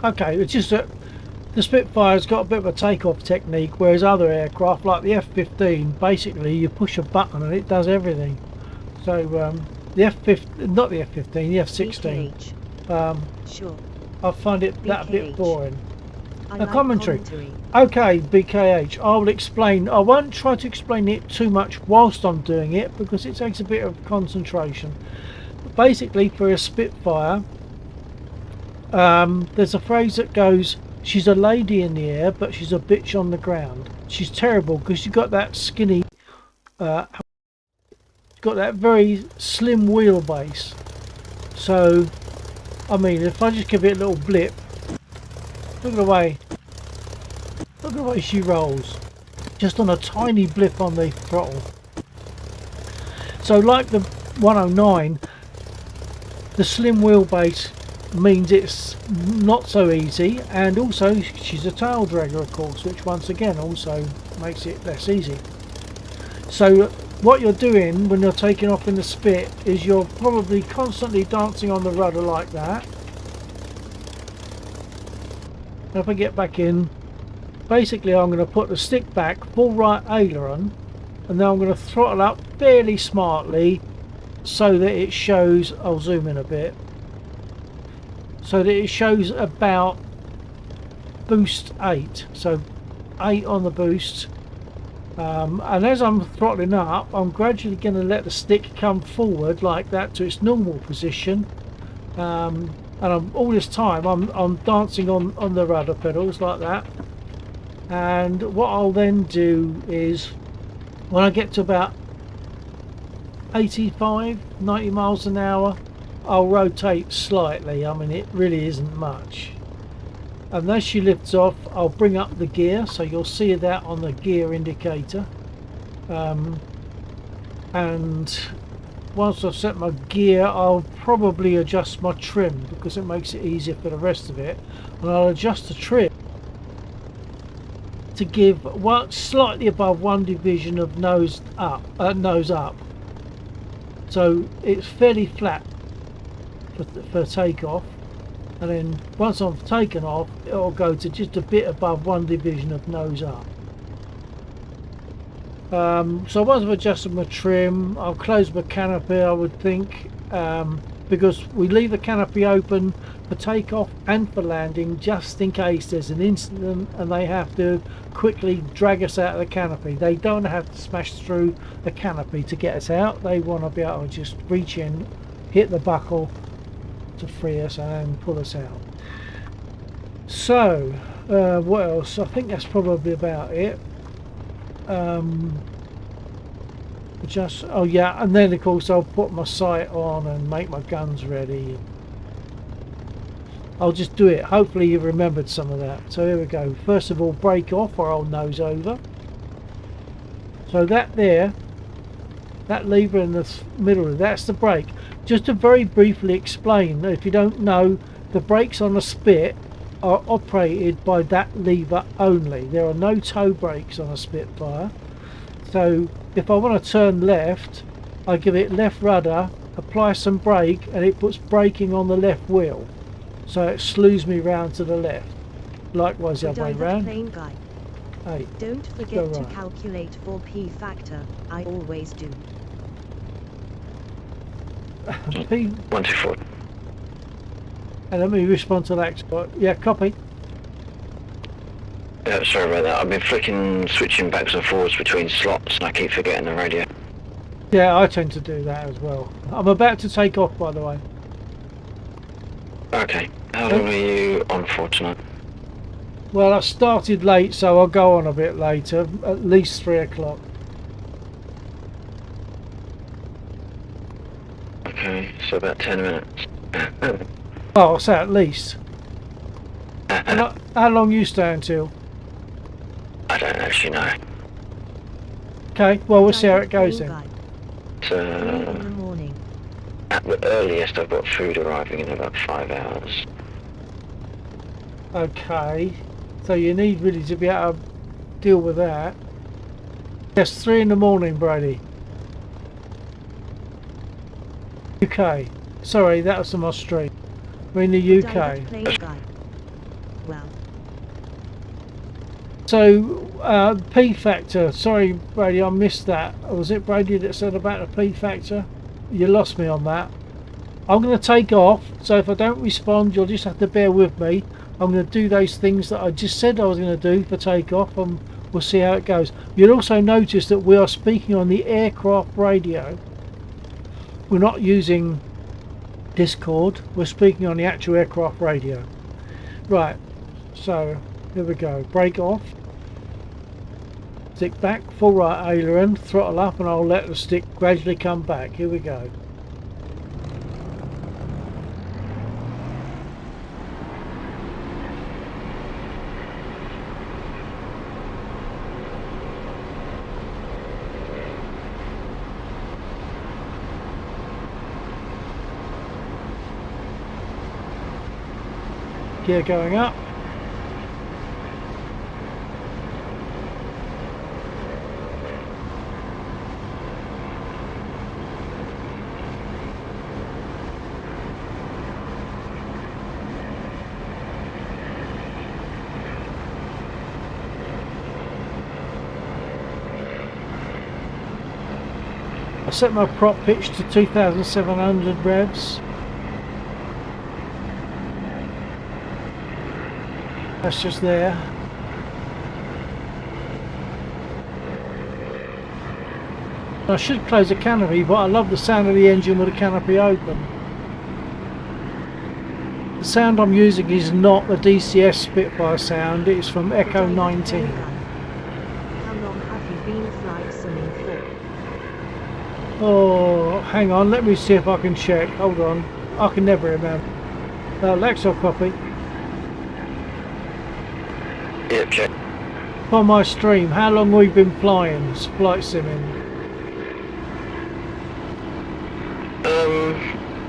Okay, it's just that the Spitfire's got a bit of a takeoff technique, whereas other aircraft like the F-15, basically you push a button and it does everything. So the F-15, not the F-15, the F-16. Sure. I find it that a bit BKH. boring. I A like commentary. commentary. Okay, BKH, I will explain. I won't try to explain it too much whilst I'm doing it because it takes a bit of concentration. But basically, for a Spitfire, there's a phrase that goes, she's a lady in the air, but she's a bitch on the ground. She's terrible because she's got that skinny, got that very slim wheelbase. So, I mean, if I just give it a little blip, look at the way she rolls, just on a tiny blip on the throttle. So, like the 109, the slim wheelbase means it's not so easy, and also she's a tail dragger, of course, which once again also makes it less easy. So what you're doing when you're taking off in the Spit is you're probably constantly dancing on the rudder like that. And if I get back in, basically I'm going to put the stick back, full right aileron, and then I'm going to throttle up fairly smartly so that it shows, I'll zoom in a bit, so that it shows about boost 8, so 8 on the boost, And as I'm throttling up, I'm gradually going to let the stick come forward like that to its normal position. And all this time I'm dancing on the rudder pedals like that. And what I'll then do is, when I get to about 85, 90 miles an hour, I'll rotate slightly. I mean, it really isn't much. And as she lifts off, I'll bring up the gear, so you'll see that on the gear indicator. And once I've set my gear, I'll probably adjust my trim because it makes it easier for the rest of it. And I'll adjust the trim to give slightly above one division of nose up, so it's fairly flat for takeoff. And then once I've taken off, it'll go to just a bit above one division of nose up. So once I've adjusted my trim, I'll close my canopy, I would think, because we leave the canopy open for takeoff and for landing just in case there's an incident and they have to quickly drag us out of the canopy. They don't have to smash through the canopy to get us out. They want to be able to just reach in, hit the buckle to free us and then pull us out. So what else? I think that's probably about it. Oh yeah, and then of course I'll put my sight on and make my guns ready. I'll just do it. Hopefully you remembered some of that. So here we go. First of all, brake off, or I'll nose over. So that there, that lever in the middle, that's the brake. Just to very briefly explain, if you don't know, the brakes on a Spit are operated by that lever only. There are no toe brakes on a Spitfire. So if I want to turn left, I give it left rudder, apply some brake, and it puts braking on the left wheel. So it slews me round to the left. Likewise the other way round. Hey, don't forget to calculate for P factor. I always do. P 124. And let me respond to that. Yeah, copy. Sorry about that. I've been switching backs and forwards between slots and I keep forgetting the radio. Yeah, I tend to do that as well. I'm about to take off, by the way. Okay. How long are you on for tonight? Well, I started late, so I'll go on a bit later, at least 3 o'clock. Okay, so about 10 minutes. Well, I'll say at least. How long you stay until? I don't actually know. Okay, well, we'll see how it goes then. So, in the morning. at the earliest I've got food arriving in about 5 hours. Okay, so you need really to be able to deal with that. Yes, 3 in the morning, Brady. UK. Sorry, that was from Australia. We're in the UK. Well. So, P factor. Sorry, Brady, I missed that. Was it Brady that said about the P factor? You lost me on that. I'm going to take off, so if I don't respond, you'll just have to bear with me. I'm going to do those things that I just said I was going to do for takeoff, and we'll see how it goes. You'll also notice that we are speaking on the aircraft radio. We're not using Discord, we're speaking on the actual aircraft radio. Right, so here we go. Brake off. Stick back, full right aileron, throttle up, and I'll let the stick gradually come back. Here we go. Gear going up. I set my prop pitch to 2,700 revs. That's just there. I should close the canopy, but I love the sound of the engine with the canopy open. The sound I'm using is not the DCS Spitfire sound, it's from Echo 19. How long have you been flight simming for? Oh, hang on, let me see if I can check. Hold on, I can never remember. Alexa, copy. Yep, check. On my stream, how long we've been flying, flight simming?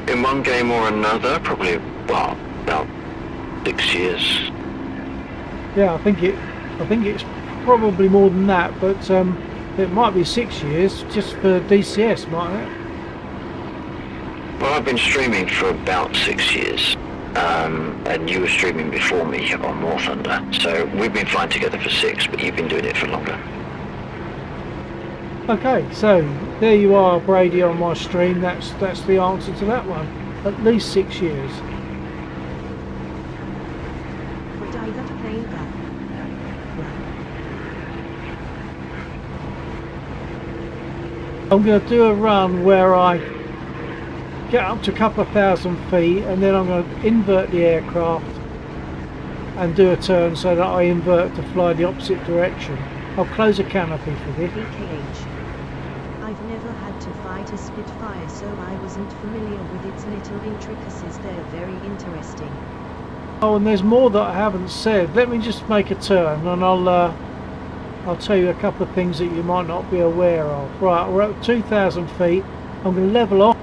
In one game or another, probably well, about 6 years. Yeah, I think it's probably more than that, but it might be 6 years just for DCS, mightn't it? Well, I've been streaming for about 6 years, and you were streaming before me on War Thunder, so we've been flying together for 6, but you've been doing it for longer. Okay, so there you are, Brady, on my stream. That's the answer to that one. At least 6 years. Would I that plane back? I'm going to do a run where I get up to a couple of thousand feet, and then I'm going to invert the aircraft and do a turn so that I invert to fly the opposite direction. I'll close a canopy for this. BKH. I've never had to fight a Spitfire, so I wasn't familiar with its little intricacies. They're very interesting. Oh, and there's more that I haven't said. Let me just make a turn, and I'll tell you a couple of things that you might not be aware of. Right, we're at 2,000 feet. I'm going to level off.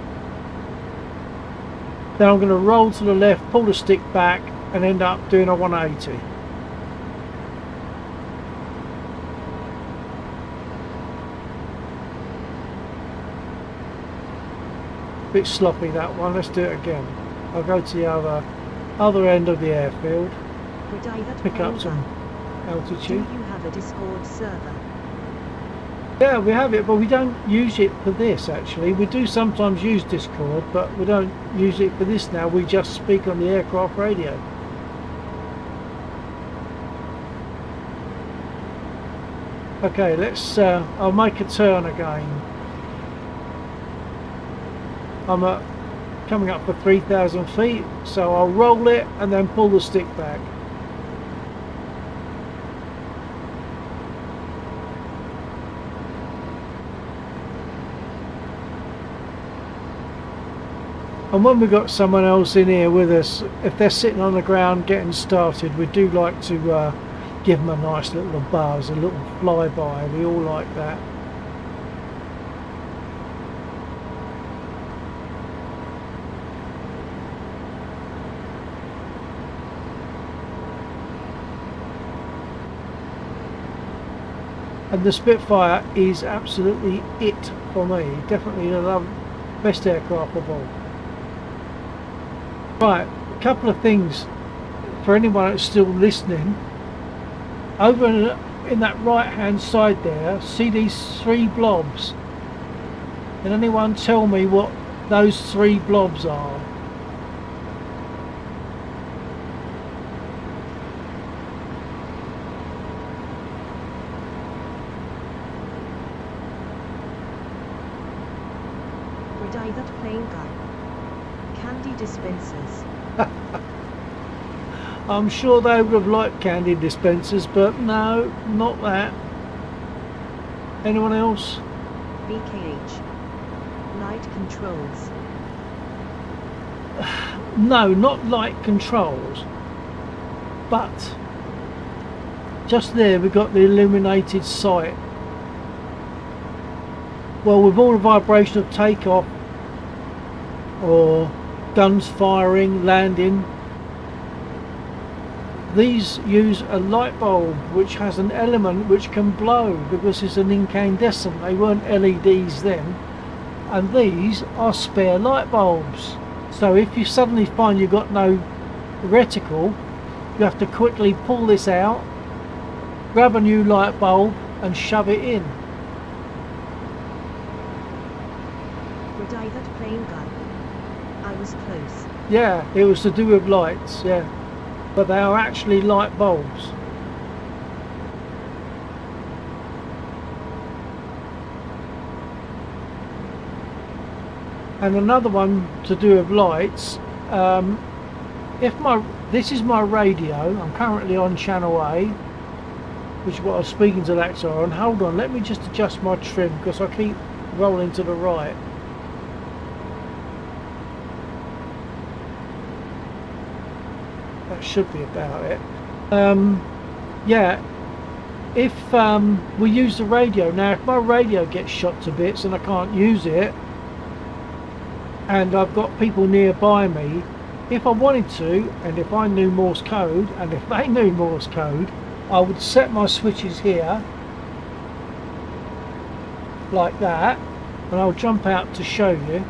Then I'm going to roll to the left, pull the stick back, and end up doing a 180. Bit sloppy that one. Let's do it again. I'll go to the other end of the airfield. Would I that Pick up plane some back? Do altitude. you have a Discord server? Yeah, we have it, but we don't use it for this actually. We do sometimes use Discord, but we don't use it for this now. We just speak on the aircraft radio. Okay, let's I'll make a turn again. I'm coming up for 3,000 feet, so I'll roll it and then pull the stick back. And when we've got someone else in here with us, if they're sitting on the ground getting started, we do like to give them a nice little buzz, a little flyby. We all like that. And the Spitfire is absolutely it for me. Definitely the best aircraft of all. Right, a couple of things for anyone that's still listening. Over in that right hand side there, see these 3 blobs? Can anyone tell me what those 3 blobs are? Would I that plane back? Candy dispensers. I'm sure they would have liked candy dispensers, but no, not that. Anyone else? BKH. Light controls. No, not light controls. But just there we've got the illuminated sight. Well, with all the vibration of takeoff or guns firing, landing, these use a light bulb which has an element which can blow because it's an incandescent. They weren't LEDs then, and these are spare light bulbs. So if you suddenly find you've got no reticle, you have to quickly pull this out, grab a new light bulb and shove it in. Would I that plane back? I was close. Yeah, it was to do with lights, yeah. But they are actually light bulbs. And another one to do with lights. This is my radio. I'm currently on channel A, which is what I was speaking to Alexa on. Hold on, let me just adjust my trim because I keep rolling to the right. That should be about it. Yeah, if we use the radio now, if my radio gets shot to bits and I can't use it, and I've got people nearby me, if I wanted to, and if I knew Morse code, and if they knew Morse code, I would set my switches here like that, and I'll jump out to show you.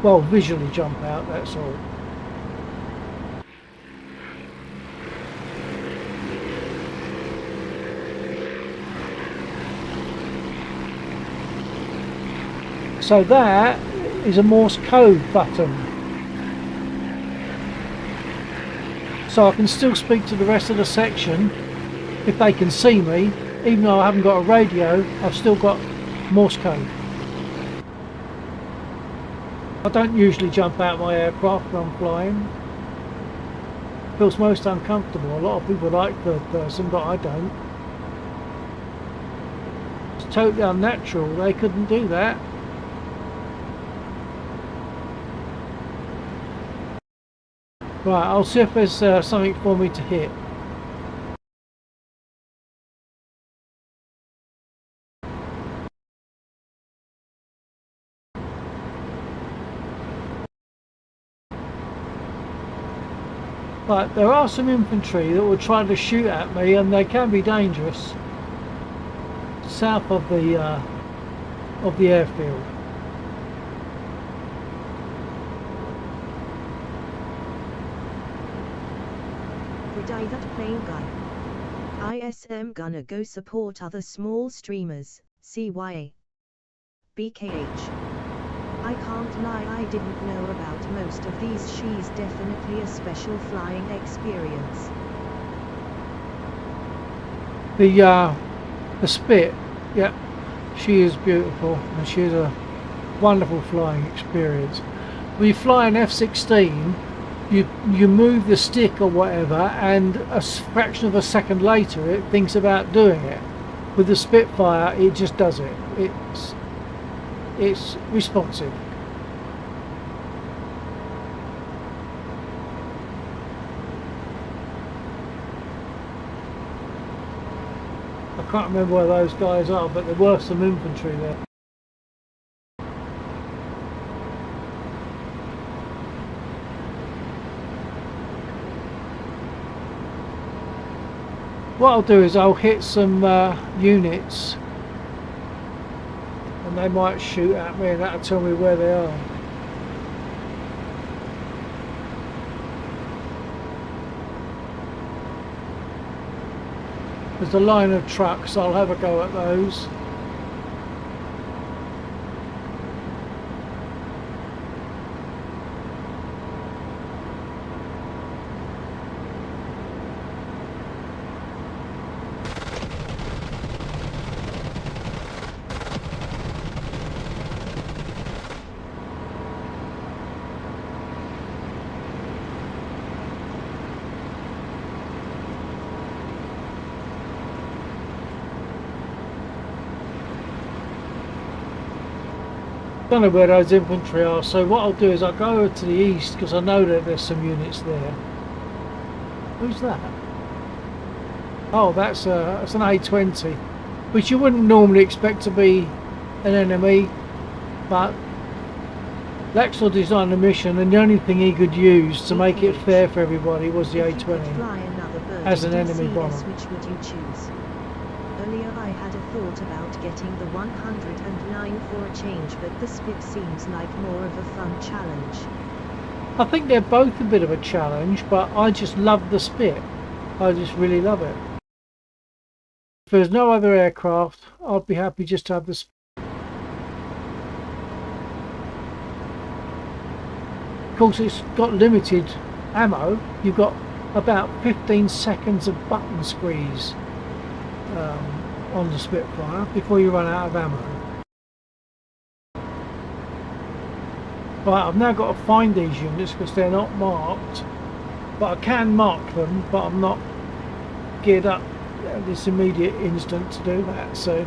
Well, visually jump out, that's all. So that is a Morse code button. So I can still speak to the rest of the section if they can see me. Even though I haven't got a radio, I've still got Morse code. I don't usually jump out my aircraft when I'm flying. It feels most uncomfortable. A lot of people like third person, but I don't. It's totally unnatural. They couldn't do that. Right, I'll see if there's something for me to hit. But there are some infantry that will try to shoot at me, and they can be dangerous. South of the airfield. Die that plane guy. ISM gonna go support other small streamers, CYA. BKH. I can't lie, I didn't know about most of these. She's definitely a special flying experience. The Spit, yeah, she is beautiful and she is a wonderful flying experience. When you fly an F-16, you move the stick or whatever, and a fraction of a second later it thinks about doing it. With the Spitfire, it just does it. It's responsive. I can't remember where those guys are, but there were some infantry there. What I'll do is I'll hit some units and they might shoot at me, and that'll tell me where they are. There's a line of trucks, I'll have a go at those. Don't know where those infantry are, so what I'll do is I'll go over to the east because I know that there's some units there. Who's that? Oh, that's an A-20, which you wouldn't normally expect to be an enemy, but Lexel designed the mission, and the only thing he could use to make it fair for everybody was the A-20 as an enemy bomber. Which would you choose? Earlier I had a thought about getting the 109 for a change, but the Spit seems like more of a fun challenge. I think they're both a bit of a challenge, but I just love the Spit. I just really love it. If there's no other aircraft, I'd be happy just to have the Spit. Of course, it's got limited ammo. You've got about 15 seconds of button squeeze on the Spitfire before you run out of ammo. Right, I've now got to find these units because they're not marked. But I can mark them, but I'm not geared up at this immediate instant to do that. So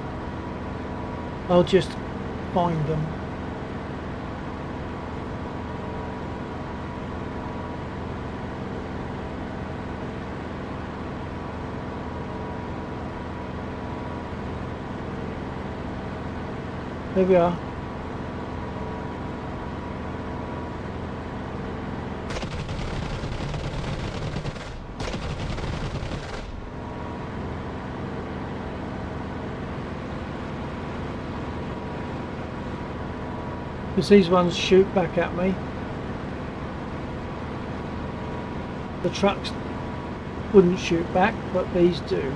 I'll just find them. There we are. Because these ones shoot back at me. The trucks wouldn't shoot back, but these do.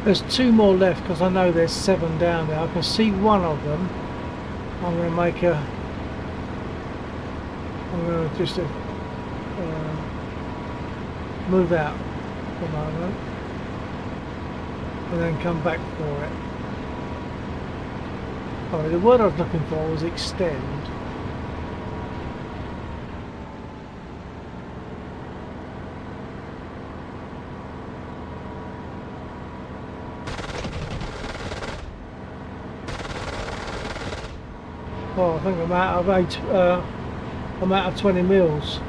There's 2 more left because I know there's 7 down there. I can see one of them. I'm going to make a... I'm going to just move out for a moment and then come back for it. Oh, the word I was looking for was extend. Oh, I think I'm out of I'm out of 20 mils.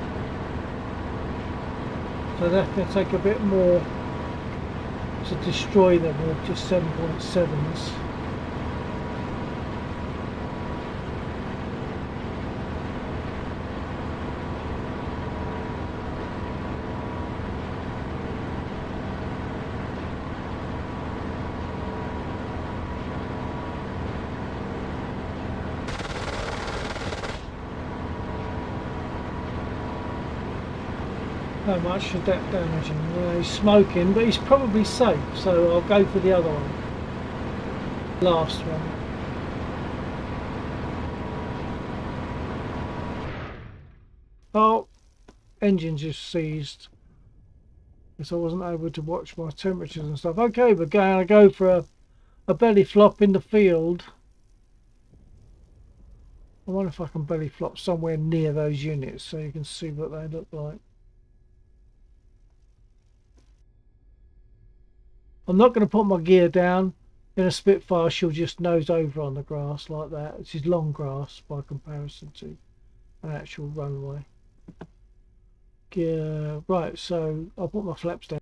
So that's going to take a bit more to destroy them with just 7.7s. How much should that damage him? Well, he's smoking, but he's probably safe, so I'll go for the other one. Last one. Oh, engine just seized. Because I wasn't able to watch my temperatures and stuff. Okay, we're going to go for a belly flop in the field. I wonder if I can belly flop somewhere near those units so you can see what they look like. I'm not going to put my gear down. In a Spitfire, she'll just nose over on the grass like that. This is long grass by comparison to an actual runway. Gear, right, so I'll put my flaps down.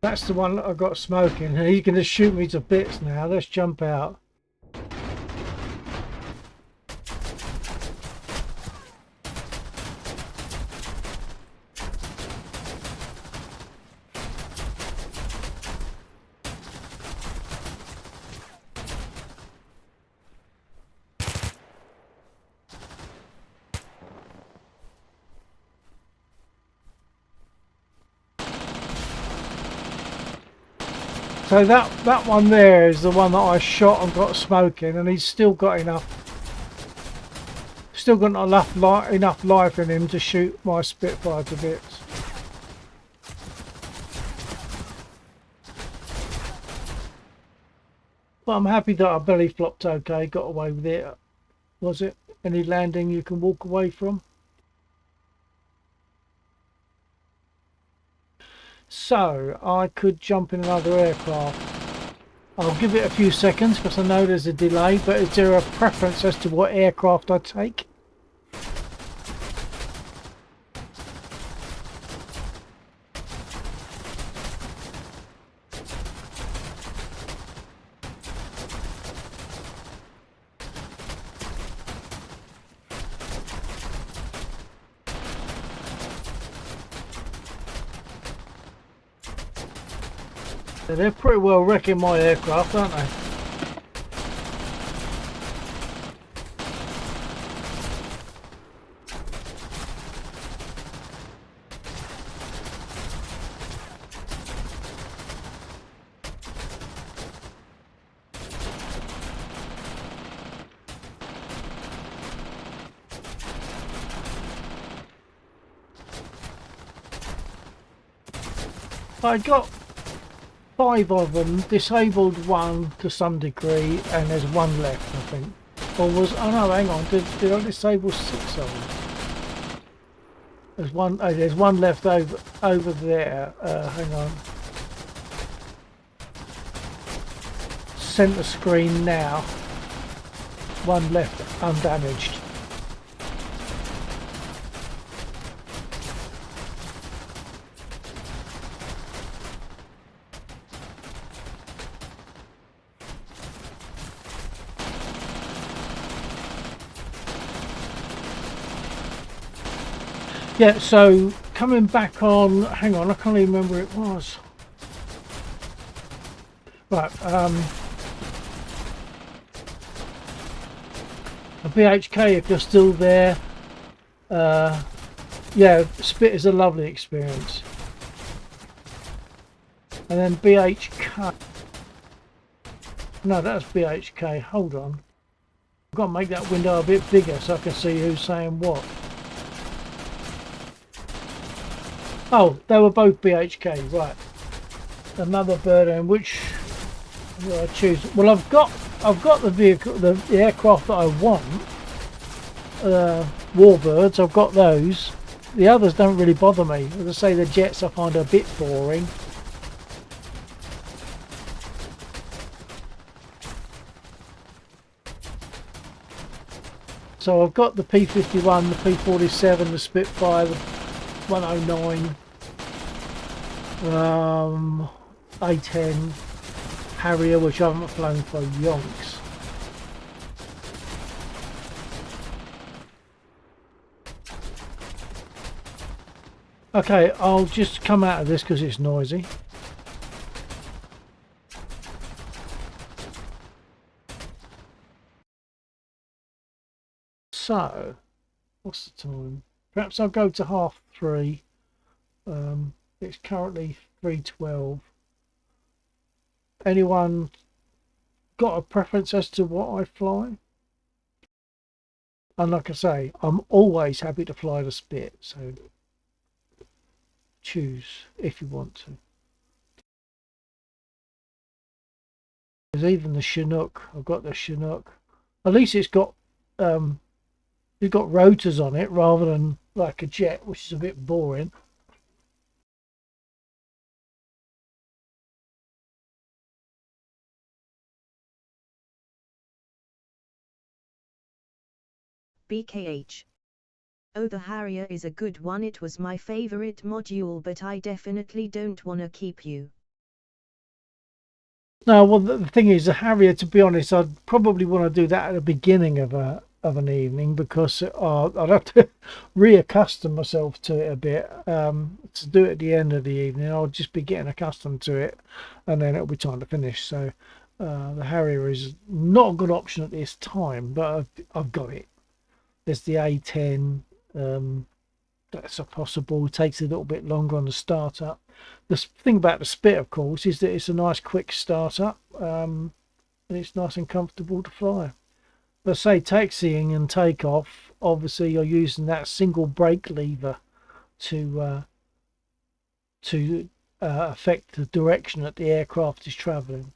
That's the one that I got smoking. He's going to shoot me to bits now. Let's jump out. So that one there is the one that I shot and got smoking, and he's still got enough enough life in him to shoot my Spitfire to bits. But I'm happy that I belly flopped okay, got away with it. Was it any landing you can walk away from? So I could jump in another aircraft. I'll give it a few seconds because I know there's a delay, but is there a preference as to what aircraft I take? They're pretty well wrecking my aircraft, aren't they? I got 5 of them, disabled one to some degree, and there's one left, I think. Or was, oh no, hang on, did I disable 6 of them? There's one, oh, there's one left over there, hang on. Center screen now. One left undamaged. Yeah, so coming back on, hang on, I can't even remember where it was. Right, a BHK if you're still there. Yeah, Spit is a lovely experience. And then BHK. No, that's BHK, hold on. I've got to make that window a bit bigger so I can see who's saying what. Oh, they were both BHK, right. Another bird, and which will I choose? Well, I've got the vehicle, the aircraft that I want. Warbirds, I've got those. The others don't really bother me. As I say, the jets I find a bit boring. So I've got the P-51, the P-47, the Spitfire, the 109, A-10, Harrier, which I haven't flown for yonks. Okay, I'll just come out of this because it's noisy. So, what's the time? Perhaps I'll go to 3:30. It's currently 3:12. Anyone got a preference as to what I fly? And like I say, I'm always happy to fly the Spit, so choose if you want to. There's even the Chinook. I've got the Chinook. At least it's got rotors on it rather than like a jet, which is a bit boring. BKH. Oh, the Harrier is a good one. It was my favorite module, but I definitely don't want to keep you. No, well, the thing is, the Harrier, to be honest, I'd probably want to do that at the beginning of an evening because I'd have to reaccustom myself to it a bit. To do it at the end of the evening, I'll just be getting accustomed to it, and then it'll be time to finish. So the Harrier is not a good option at this time, but I've got it. There's the A10. That's a possible. It takes a little bit longer on the startup. The thing about the Spit, of course, is that it's a nice quick startup, and it's nice and comfortable to fly. But say taxiing and takeoff, obviously you're using that single brake lever to affect the direction that the aircraft is traveling.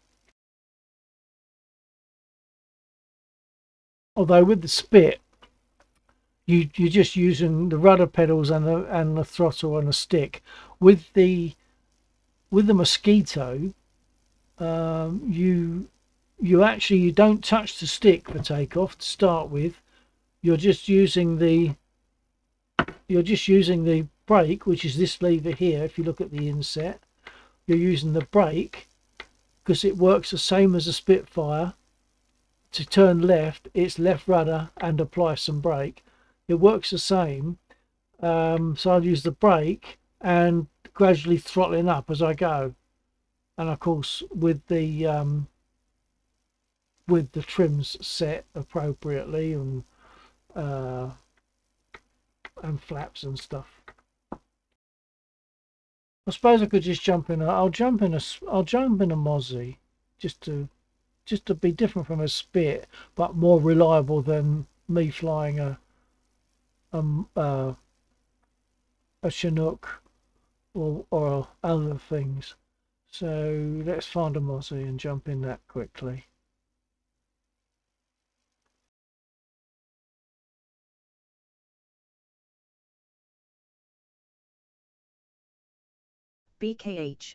Although with the spit, you're just using the rudder pedals and the throttle and the stick. With the Mosquito, you don't touch the stick for takeoff to start with. You're just using the brake, which is this lever here. If you look at the inset, you're using the brake because it works the same as a Spitfire. To turn left, it's left rudder and apply some brake. It works the same. So I'll use the brake and gradually throttling up as I go. And of course, with the trims set appropriately and flaps and stuff. I suppose I could just jump in. I'll jump in a Mozzie just to be different from a Spit, but more reliable than me flying a Chinook or other things. So let's find a Mozzie and jump in that quickly. BKH.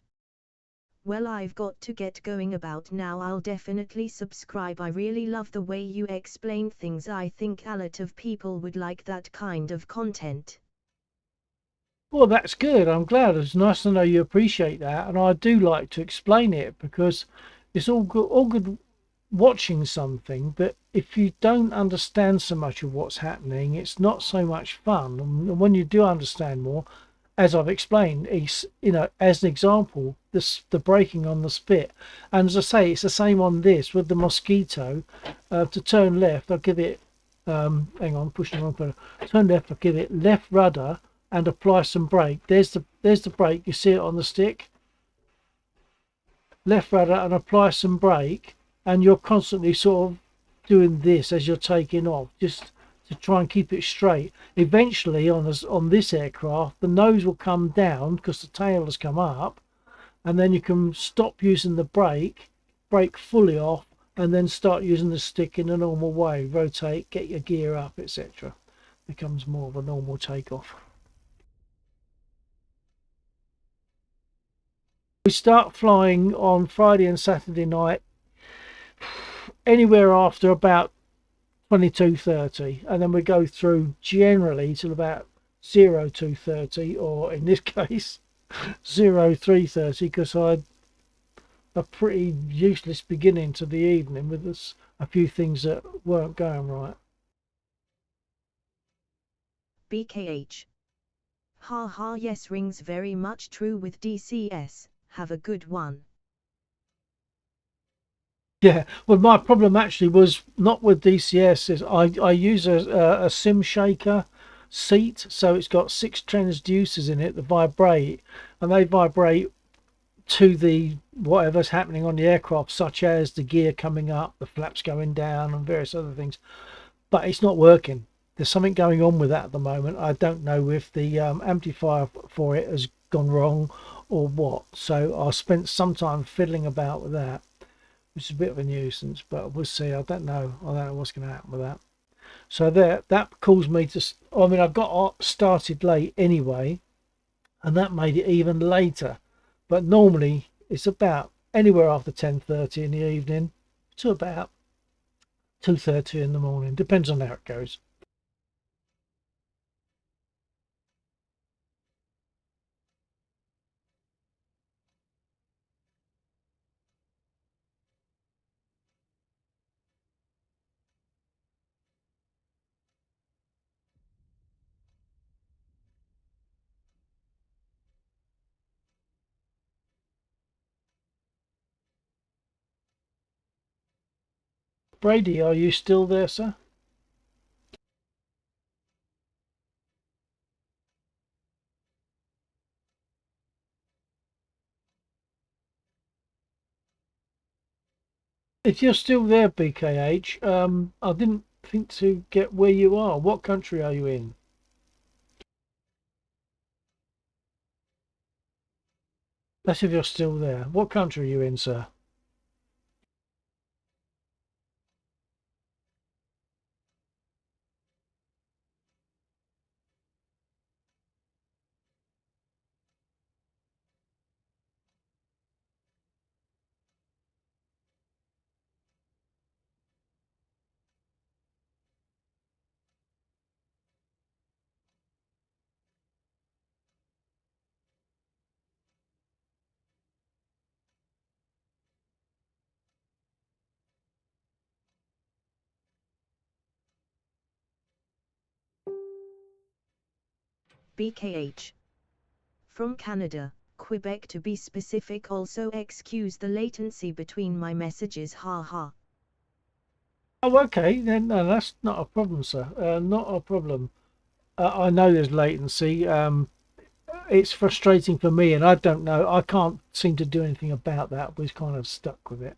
Well, I've got to get going about now. I'll definitely subscribe. I really love the way you explain things. I think a lot of people would like that kind of content. Well, that's good. I'm glad. It's nice to know you appreciate that, and I do like to explain it because it's all good watching something, but if you don't understand so much of what's happening, it's not so much fun. And when you do understand more, as I've explained, it's, as an example, the braking on the Spit, and as I say, it's the same on this with the Mosquito. To turn left, I'll give it hang on, push the wrong button. Turn left, I'll give it left rudder and apply some brake. There's the brake, you see it on the stick. Left rudder and apply some brake, and you're constantly sort of doing this as you're taking off, just to try and keep it straight. Eventually on this aircraft, the nose will come down because the tail has come up, and then you can stop using the brake fully off, and then start using the stick in a normal way. Rotate, get your gear up, etc. Becomes more of a normal takeoff. We start flying on Friday and Saturday night anywhere after about 22:30, and then we go through generally till about 02:30, or in this case 03:30, because I had a pretty useless beginning to the evening with a few things that weren't going right. BKH. Ha ha, yes, rings very much true with DCS. Have a good one. Yeah, well, my problem actually was not with DCS. Is I use a sim shaker seat, so it's got 6 transducers in it that vibrate, and they vibrate to the whatever's happening on the aircraft, such as the gear coming up, the flaps going down, and various other things. But it's not working. There's something going on with that at the moment. I don't know if the amplifier for it has gone wrong or what. So I spent some time fiddling about with that, which is a bit of a nuisance, but we'll see. I don't know what's going to happen with that. So that caused me to, I mean, I got started late anyway, and that made it even later. But normally it's about anywhere after 10:30 in the evening to about 2:30 in the morning. Depends on how it goes. Brady, are you still there, sir? If you're still there, BKH, I didn't think to get where you are. What country are you in? That's if you're still there. What country are you in, sir? BKH. From Canada, Quebec to be specific. Also excuse the latency between my messages, haha. Oh, okay, then no, that's not a problem, sir. Not a problem. I know there's latency. It's frustrating for me, and I don't know. I can't seem to do anything about that. We're kind of stuck with it.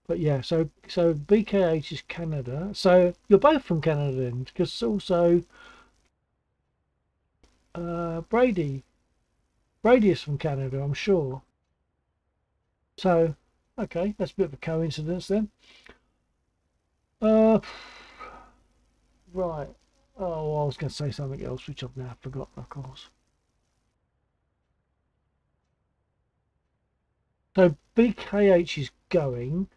But yeah, so BKH is Canada. So you're both from Canada, then, because also Brady is from Canada, I'm sure. So okay, that's a bit of a coincidence then. Uh, right. Oh, I was going to say something else, which I've now forgotten, of course. So BKH is going.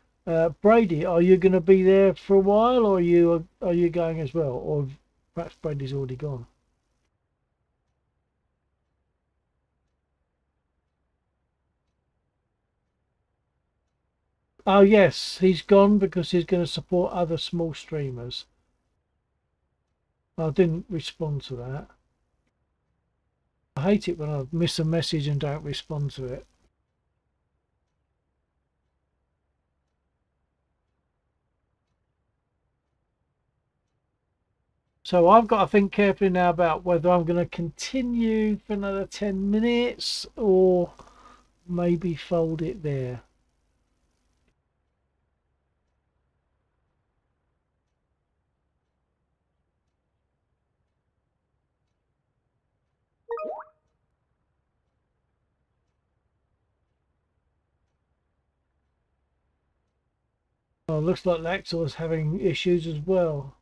Brady, are you going to be there for a while, or are you going as well, or perhaps Brady's already gone? Oh yes, he's gone because he's going to support other small streamers. I didn't respond to that. I hate it when I miss a message and don't respond to it. So I've got to think carefully now about whether I'm going to continue for another 10 minutes or maybe fold it there. Oh, looks like Laxor is having issues as well.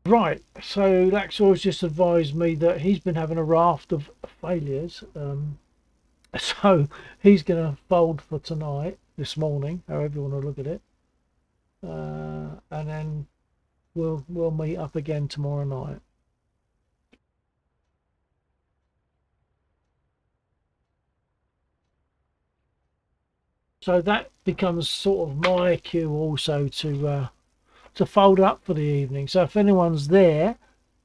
Right, so Laxor has just advised me that he's been having a raft of failures. So he's going to fold for tonight, this morning, however you want to look at it. And then we'll meet up again tomorrow night. So that becomes sort of my cue also to fold up for the evening. So if anyone's there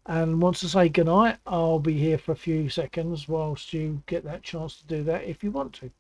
and wants to say goodnight, I'll be here for a few seconds whilst you get that chance to do that if you want to.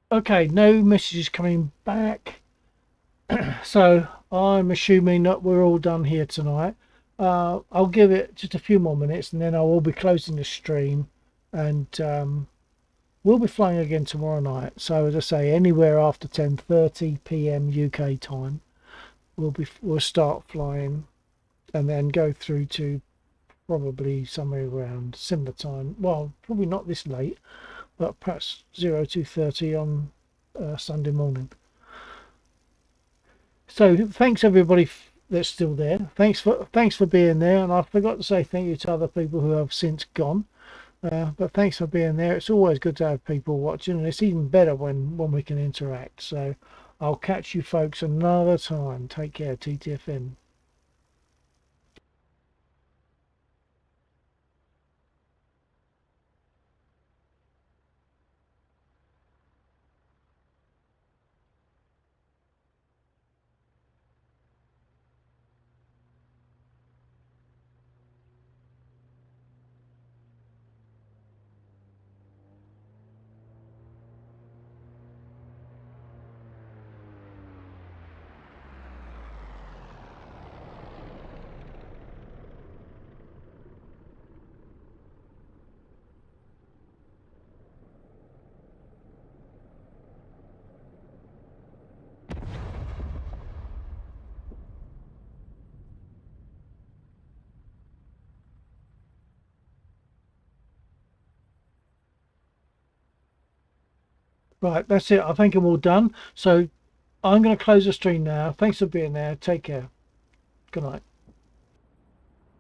Okay, no messages coming back. So I'm assuming that we're all done here tonight. I'll give it just a few more minutes and then I will be closing the stream, and we'll be flying again tomorrow night. So as I say, anywhere after 10:30 p.m. UK time, we'll start flying and then go through to probably somewhere around similar time. Well, probably not this late, but perhaps 02:30 on Sunday morning. So thanks everybody that's still there. Thanks for being there, and I forgot to say thank you to other people who have since gone. But thanks for being there. It's always good to have people watching, and it's even better when we can interact. So I'll catch you folks another time. Take care, TTFN. Right, that's it. I think I'm all done. So I'm going to close the stream now. Thanks for being there. Take care. Good night.